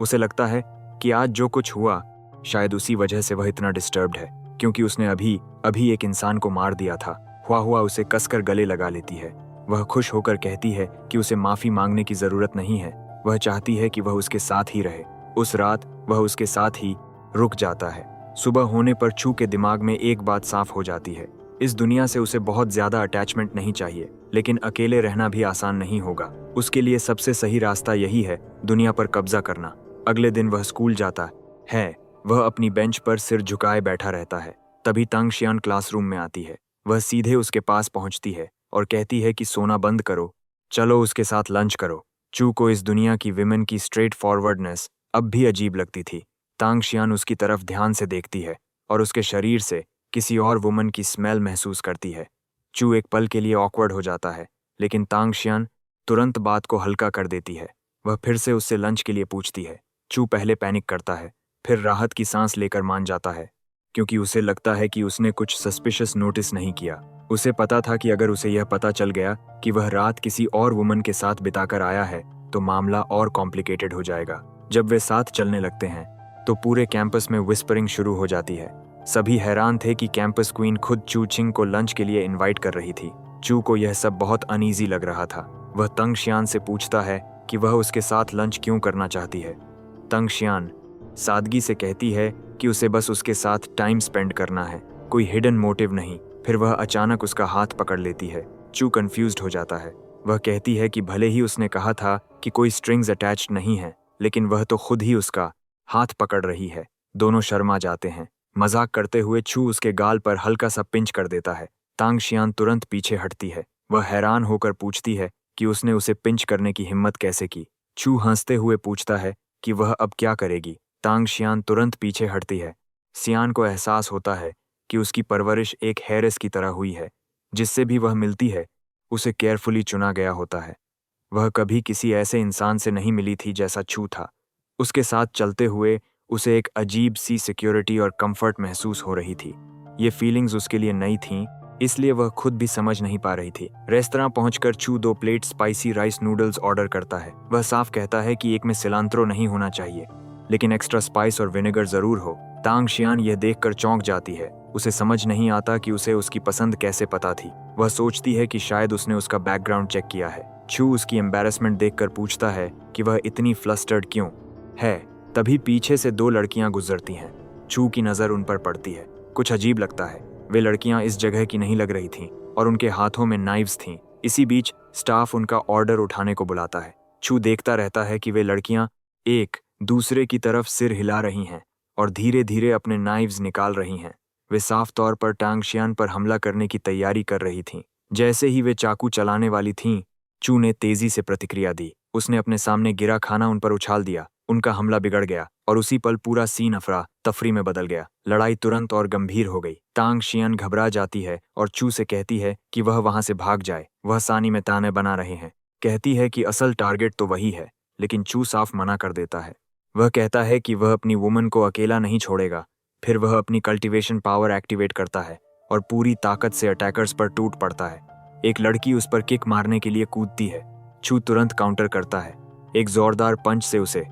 उसे लगता है कि आज जो कुछ हुआ, शायद उसी वजह से वह इतना डिस्टर्ब्ड है, क्योंकि उसने अभी एक इंसान को मार दिया था। हुआ उसे कसकर गले लगा लेती है। वह खुश होकर कहती है कि उसे माफी मांगने की जरूरत नहीं है। वह चाहती है कि वह उसके साथ ही रहे। उस रात वह उसके साथ ही रुक जाता है। सुबह होने पर छू के दिमाग में एक बात साफ हो जाती है। इस दुनिया से उसे बहुत ज्यादा अटैचमेंट नहीं चाहिए, लेकिन अकेले रहना भी आसान नहीं होगा। उसके लिए सबसे सही रास्ता यही है, दुनिया पर कब्जा करना। अगले दिन वह स्कूल जाता है। वह अपनी बेंच पर सिर झुकाए बैठा रहता है। तभी तांग शियान क्लासरूम में आती है। वह सीधे उसके पास पहुंचती है और कहती है कि सोना बंद करो, चलो उसके साथ लंच करो। चू को इस दुनिया की विमेन की स्ट्रेट फॉरवर्डनेस अब भी अजीब लगती थी। तांग शियान उसकी तरफ ध्यान से देखती है और उसके शरीर से किसी और वुमन की स्मेल महसूस करती है। चू एक पल के लिए ऑकवर्ड हो जाता है, लेकिन तांग शियान तुरंत बात को हल्का कर देती है। वह फिर से उससे लंच के लिए पूछती है। चू पहले पैनिक करता है, फिर राहत की सांस लेकर मान जाता है, क्योंकि उसे लगता है कि उसने कुछ सस्पिशियस नोटिस नहीं किया। उसे पता था कि अगर उसे यह पता चल गया कि वह रात किसी और वुमन के साथ बिताकर आया है, तो मामला और कॉम्प्लिकेटेड हो जाएगा। जब वे साथ चलने लगते हैं तो पूरे कैंपस में विस्परिंग शुरू हो जाती है। सभी हैरान थे कि कैंपस क्वीन खुद चू चिंग को लंच के लिए इनवाइट कर रही थी। चू को यह सब बहुत अनईजी लग रहा था। वह तंग शियान से पूछता है कि वह उसके साथ लंच क्यों करना चाहती है। तंग शियान सादगी से कहती है कि उसे बस उसके साथ टाइम स्पेंड करना है, कोई हिडन मोटिव नहीं। फिर वह अचानक उसका हाथ पकड़ लेती है। चू कंफ्यूज्ड हो जाता है। वह कहती है कि भले ही उसने कहा था कि कोई स्ट्रिंग्स अटैच्ड नहीं है, लेकिन वह तो खुद ही उसका हाथ पकड़ रही है। दोनों शर्मा जाते हैं। मजाक करते हुए छू उसके गाल पर हल्का सा पिंच कर देता है। तांग शियान तुरंत पीछे हटती है। वह हैरान होकर पूछती है कि उसने उसे पिंच करने की हिम्मत कैसे की। छू हंसते हुए पूछता है कि वह अब क्या करेगी। तांग शियान तुरंत पीछे हटती है। सियान को एहसास होता है कि उसकी परवरिश एक हेरेस की तरह हुई है। जिससे भी वह मिलती है, उसे केयरफुली चुना गया होता है। वह कभी किसी ऐसे इंसान से नहीं मिली थी जैसा छू था। उसके साथ चलते हुए उसे एक अजीब सी सिक्योरिटी और कंफर्ट महसूस हो रही थी। ये फीलिंग्स उसके लिए नई थीं, इसलिए वह खुद भी समझ नहीं पा रही थी। रेस्तरां पहुंचकर छू 2 plate spicy rice noodles order करता है। वह साफ कहता है कि एक में सिलांत्रो नहीं होना चाहिए, लेकिन एक्स्ट्रा स्पाइस और विनेगर जरूर हो। तांग शियान यह देखकर चौंक जाती है। उसे समझ नहीं आता कि उसे उसकी पसंद कैसे पता थी। वह सोचती है कि शायद उसने उसका बैकग्राउंड चेक किया है। छू उसकी एम्बैरेसमेंट देखकर पूछता है कि वह इतनी फ्लस्टर्ड क्यों है। तभी पीछे से 2 लड़कियां गुजरती हैं। छू की नजर उन पर पड़ती है। कुछ अजीब लगता है। वे लड़कियां इस जगह की नहीं लग रही थीं और उनके हाथों में नाइव्स थीं। इसी बीच स्टाफ उनका ऑर्डर उठाने को बुलाता है। छू देखता रहता है कि वे लड़कियां एक दूसरे की तरफ सिर हिला रही हैं और धीरे धीरे अपने नाइव्स निकाल रही हैं। वे साफ तौर पर तांग शियान पर हमला करने की तैयारी कर रही थीं। जैसे ही वे चाकू चलाने वाली थीं, चू ने तेजी से प्रतिक्रिया दी। उसने अपने सामने गिरा खाना उन पर उछाल दिया। उनका हमला बिगड़ गया और उसी पल पूरा सीन अफरा तफरी में बदल गया। लड़ाई तुरंत और गंभीर हो गई। तांग शियान घबरा जाती है और चू से कहती है कि वह वहां से भाग जाए, वह सानी में ताने बना रहे हैं। कहती है कि असल टारगेट तो वही है, लेकिन चू साफ मना कर देता है। वह कहता है कि वह अपनी वुमन को अकेला नहीं छोड़ेगा। फिर वह अपनी कल्टीवेशन पावर एक्टिवेट करता है और पूरी ताकत से अटैकर्स पर टूट पड़ता है। एक लड़की उस पर किक मारने के लिए कूदती है। चू तुरंत काउंटर करता है, एक जोरदार पंच से उसे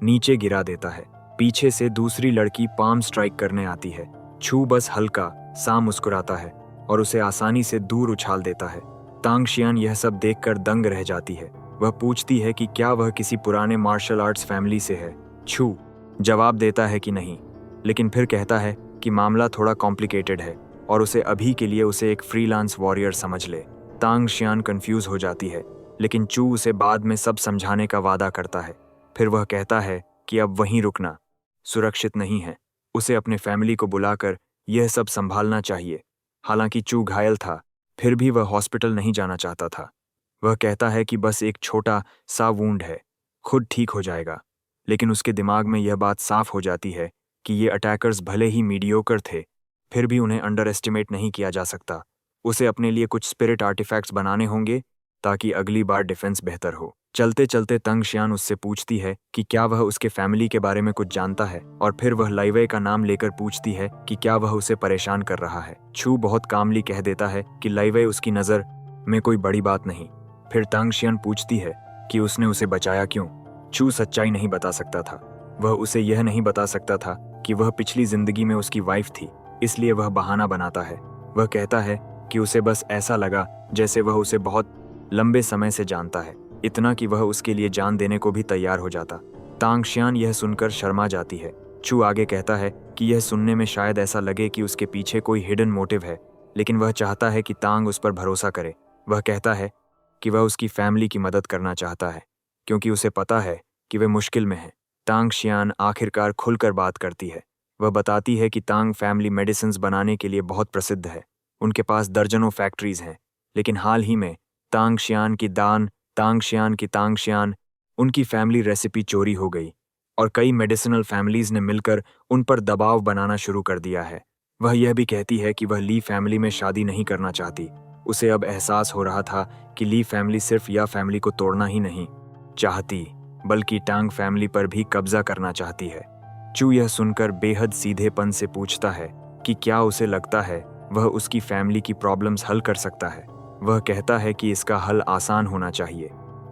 नीचे गिरा देता है। पीछे से दूसरी लड़की पाम स्ट्राइक करने आती है। चू बस हल्का सा मुस्कुराता है और उसे आसानी से दूर उछाल देता है। तांग शियान यह सब देखकर दंग रह जाती है। वह पूछती है कि क्या वह किसी पुराने मार्शल आर्ट्स फैमिली से है। चू जवाब देता है कि नहीं, लेकिन फिर कहता है कि मामला थोड़ा कॉम्प्लिकेटेड है और उसे अभी के लिए उसे एक फ्रीलांस वॉरियर समझ ले। तांग शियान कंफ्यूज हो जाती है, लेकिन चू उसे बाद में सब समझाने का वादा करता है। फिर वह कहता है कि अब वहीं रुकना सुरक्षित नहीं है, उसे अपने फैमिली को बुलाकर यह सब संभालना चाहिए। हालांकि चू घायल था, फिर भी वह हॉस्पिटल नहीं जाना चाहता था। वह कहता है कि बस एक छोटा सा वूंड है, खुद ठीक हो जाएगा। लेकिन उसके दिमाग में यह बात साफ हो जाती है कि ये अटैकर्स भले ही मीडियोकर थे, फिर भी उन्हें अंडर एस्टिमेट नहीं किया जा सकता। उसे अपने लिए कुछ स्पिरिट आर्टिफैक्ट्स बनाने होंगे ताकि अगली बार डिफेंस बेहतर हो। चलते चलते तंग शियान उससे पूछती है कि क्या वह उसके फैमिली के बारे में कुछ जानता है, और फिर वह लाइवे का नाम लेकर पूछती है कि क्या वह उसे परेशान कर रहा है। छू बहुत कामली कह देता है कि लाइवे उसकी नज़र में कोई बड़ी बात नहीं। फिर तंग शियान पूछती है कि उसने उसे बचाया क्यों। छू सच्चाई नहीं बता सकता था। वह उसे यह नहीं बता सकता था कि वह पिछली जिंदगी में उसकी वाइफ थी, इसलिए वह बहाना बनाता है। वह कहता है कि उसे बस ऐसा लगा जैसे वह उसे बहुत लंबे समय से जानता है, इतना कि वह उसके लिए जान देने को भी तैयार हो जाता। तांग शियान यह सुनकर शर्मा जाती है। चू आगे कहता है कि यह सुनने में शायद ऐसा लगे कि उसके पीछे कोई हिडन मोटिव है, लेकिन वह चाहता है कि तांग उस पर भरोसा करे। वह कहता है कि वह उसकी फैमिली की मदद करना चाहता है, क्योंकि उसे पता है कि वे मुश्किल में हैं। तांग शियान आखिरकार खुलकर बात करती है। वह बताती है कि तांग फैमिली मेडिसिन्स बनाने के लिए बहुत प्रसिद्ध है। उनके पास दर्जनों फैक्ट्रीज हैं, लेकिन हाल ही में तांग शियान उनकी फैमिली रेसिपी चोरी हो गई और कई मेडिसिनल फैमिलीज ने मिलकर उन पर दबाव बनाना शुरू कर दिया है। वह यह भी कहती है कि वह ली फैमिली में शादी नहीं करना चाहती। उसे अब एहसास हो रहा था कि ली फैमिली सिर्फ या फैमिली को तोड़ना ही नहीं चाहती, बल्कि टांग फैमिली पर भी कब्जा करना चाहती है। चू यह सुनकर बेहद सीधेपन से पूछता है कि क्या उसे लगता है वह उसकी फैमिली की प्रॉब्लम्स हल कर सकता है। वह कहता है कि इसका हल आसान होना चाहिए।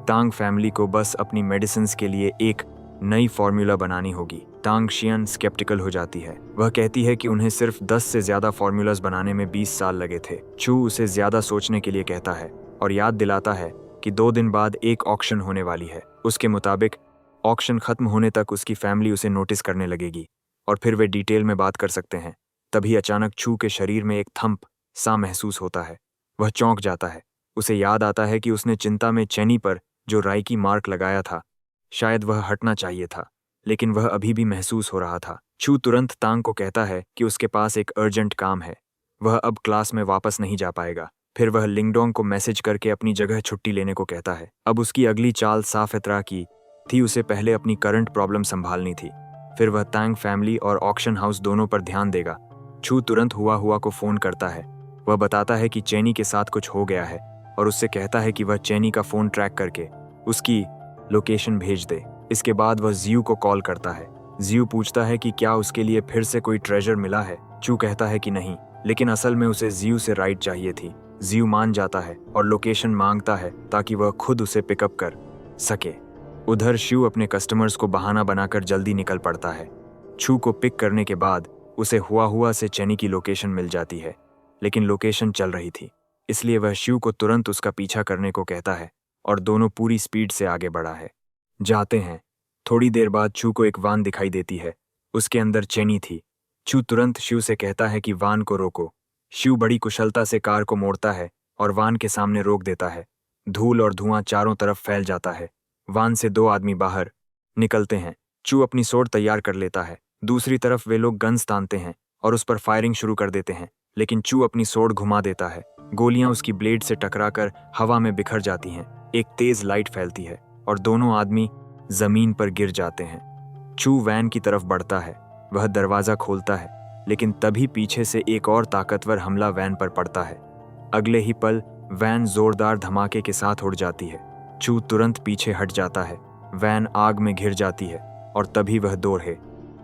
तांग फैमिली को बस अपनी मेडिसिन्स के लिए एक नई फॉर्मूला बनानी होगी। तांग शियान स्केप्टिकल हो जाती है। वह कहती है कि उन्हें सिर्फ 10 से ज्यादा फॉर्मूलाज बनाने में 20 साल लगे थे। चू उसे ज्यादा सोचने के लिए कहता है और याद दिलाता है कि 2 दिन बाद एक ऑक्शन होने वाली है। उसके मुताबिक ऑक्शन खत्म होने तक उसकी फैमिली उसे नोटिस करने लगेगी और फिर वे डिटेल में बात कर सकते हैं। तभी अचानक चू के शरीर में एक थंप सा महसूस होता है। वह चौंक जाता है। उसे याद आता है कि उसने चिंता में चेनी पर जो राइकी मार्क लगाया था, शायद वह हटना चाहिए था, लेकिन वह अभी भी महसूस हो रहा था। चू तुरंत तांग को कहता है कि उसके पास एक अर्जेंट काम है, वह अब क्लास में वापस नहीं जा पाएगा। फिर वह लिंगडोंग को मैसेज करके अपनी जगह छुट्टी लेने को कहता है। अब उसकी अगली चाल साफ इतरा की थी। उसे पहले अपनी करंट प्रॉब्लम संभालनी थी, फिर वह तांग फैमिली और ऑक्शन हाउस दोनों पर ध्यान देगा। छू तुरंत हुआ को फोन करता है। वह बताता है कि चेनी के साथ कुछ हो गया है और उससे कहता है कि वह चेनी का फोन ट्रैक करके उसकी लोकेशन भेज दे। इसके बाद वह जियू को कॉल करता है। जियू पूछता है कि क्या उसके लिए फिर से कोई ट्रेजर मिला है। चू कहता है कि नहीं, लेकिन असल में उसे जियू से राइड चाहिए थी। जियू मान जाता है और लोकेशन मांगता है ताकि वह खुद उसे पिकअप कर सके। उधर शिव अपने कस्टमर्स को बहाना बनाकर जल्दी निकल पड़ता है। छू को पिक करने के बाद उसे हुआ से चेनी की लोकेशन मिल जाती है, लेकिन लोकेशन चल रही थी, इसलिए वह शिव को तुरंत उसका पीछा करने को कहता है और दोनों पूरी स्पीड से आगे बढ़ा है। जाते हैं। थोड़ी देर बाद छू को एक वान दिखाई देती है। उसके अंदर चेनी थी। छू तुरंत शिव से कहता है कि वान को रोको। शिव बड़ी कुशलता से कार को मोड़ता है और वान के सामने रोक देता है। धूल और धुआं चारों तरफ फैल जाता है। वान से 2 आदमी बाहर निकलते हैं। चू अपनी सोर्ड तैयार कर लेता है। दूसरी तरफ वे लोग गन्स तानते हैं और उस पर फायरिंग शुरू कर देते हैं, लेकिन चू अपनी सोर्ड घुमा देता है। गोलियां उसकी ब्लेड से टकराकर हवा में बिखर जाती हैं। एक तेज लाइट फैलती है और दोनों आदमी जमीन पर गिर जाते हैं। चू वैन की तरफ बढ़ता है। वह दरवाज़ा खोलता है, लेकिन तभी पीछे से एक और ताकतवर हमला वैन पर पड़ता है। अगले ही पल वैन जोरदार धमाके के साथ उड़ जाती है। चू तुरंत पीछे हट जाता है। वैन आग में घिर जाती है और तभी वह दोहरे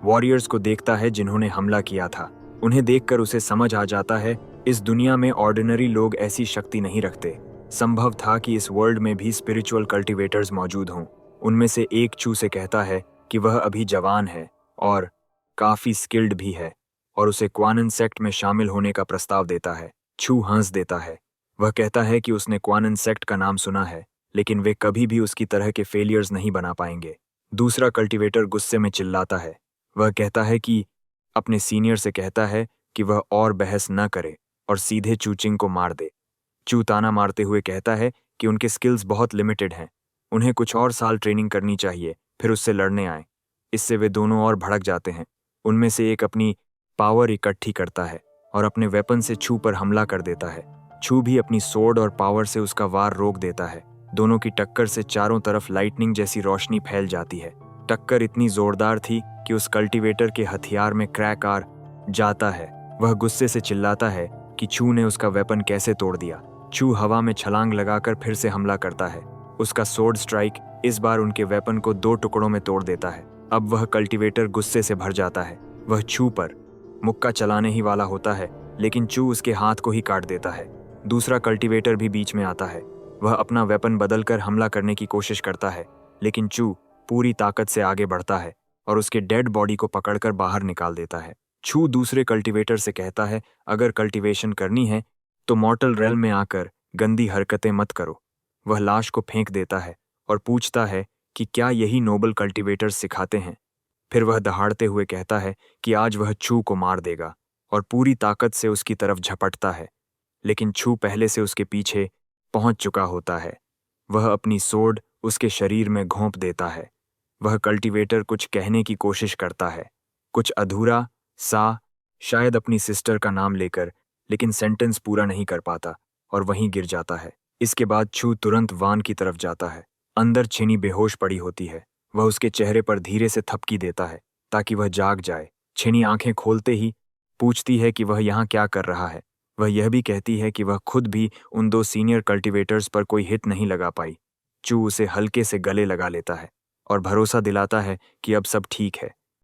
वॉरियर्स को देखता है जिन्होंने हमला किया था। उन्हें देखकर उसे समझ आ जाता है इस दुनिया में ऑर्डिनरी लोग ऐसी शक्ति नहीं रखते। संभव था कि इस वर्ल्ड में भी स्पिरिचुअल कल्टीवेटर्स मौजूद हों। उनमें से एक चू से कहता है कि वह अभी जवान है और काफी स्किल्ड भी है और उसे क्वानन सेक्ट में शामिल होने का प्रस्ताव देता है। चू हंस देता है। वह कहता है कि उसने क्वानन सेक्ट का नाम सुना है, लेकिन वे कभी भी उसकी तरह के फेलियर्स नहीं बना पाएंगे। दूसरा कल्टीवेटर गुस्से में चिल्लाता है। वह कहता है कि अपने सीनियर से कहता है कि वह और बहस न करे और सीधे चूचिंग को मार दे। चू ताना मारते हुए कहता है कि उनके स्किल्स बहुत लिमिटेड हैं, उन्हें कुछ और साल ट्रेनिंग करनी चाहिए, फिर उससे लड़ने आए। इससे वे दोनों और भड़क जाते हैं। उनमें से एक अपनी पावर इकट्ठी करता है और अपने वेपन से चू पर हमला कर देता है। चू भी अपनी सोर्ड और पावर से उसका वार रोक देता है। दोनों की टक्कर से चारों तरफ लाइटनिंग जैसी रोशनी फैल जाती है। टक्कर इतनी जोरदार थी कि उस कल्टीवेटर के हथियार में क्रैक आ जाता है। वह गुस्से से चिल्लाता है कि चू ने उसका वेपन कैसे तोड़ दिया। चू हवा में छलांग लगाकर फिर से हमला करता है। उसका सोर्ड स्ट्राइक इस बार उनके वेपन को 2 टुकड़ों में तोड़ देता है। अब वह कल्टीवेटर गुस्से से भर जाता है। वह चू पर मुक्का चलाने ही वाला होता है, लेकिन चू उसके हाथ को ही काट देता है। दूसरा कल्टीवेटर भी बीच में आता है। वह अपना वेपन बदलकर हमला करने की कोशिश करता है, लेकिन चू पूरी ताकत से आगे बढ़ता है और उसके डेड बॉडी को पकड़कर बाहर निकाल देता है। चू दूसरे कल्टीवेटर से कहता है, अगर कल्टीवेशन करनी है तो मॉर्टल रेल्म में आकर गंदी हरकतें मत करो। वह लाश को फेंक देता है और पूछता है कि क्या यही नोबल कल्टीवेटर्स सिखाते हैं। फिर वह दहाड़ते हुए कहता है कि आज वह चू को मार देगा और पूरी ताकत से उसकी तरफ झपटता है, लेकिन चू पहले से उसके पीछे पहुंच चुका होता है। वह अपनी सोर्ड उसके शरीर में घोंप देता है। वह कल्टीवेटर कुछ कहने की कोशिश करता है, कुछ अधूरा सा, शायद अपनी सिस्टर का नाम लेकर, लेकिन सेंटेंस पूरा नहीं कर पाता और वहीं गिर जाता है। इसके बाद चू तुरंत वान की तरफ जाता है। अंदर छिनी बेहोश पड़ी होती है। वह उसके चेहरे पर धीरे से थपकी देता है ताकि वह जाग जाए। छिनी आंखें खोलते ही पूछती है कि वह यहाँ क्या कर रहा है। वह यह भी कहती है कि वह खुद भी उन 2 सीनियर कल्टीवेटर्स पर कोई हिट नहीं लगा पाई। चू उसे हल्के से गले लगा लेता है और भरोसा दिलाता है कि अब सब ठीक है।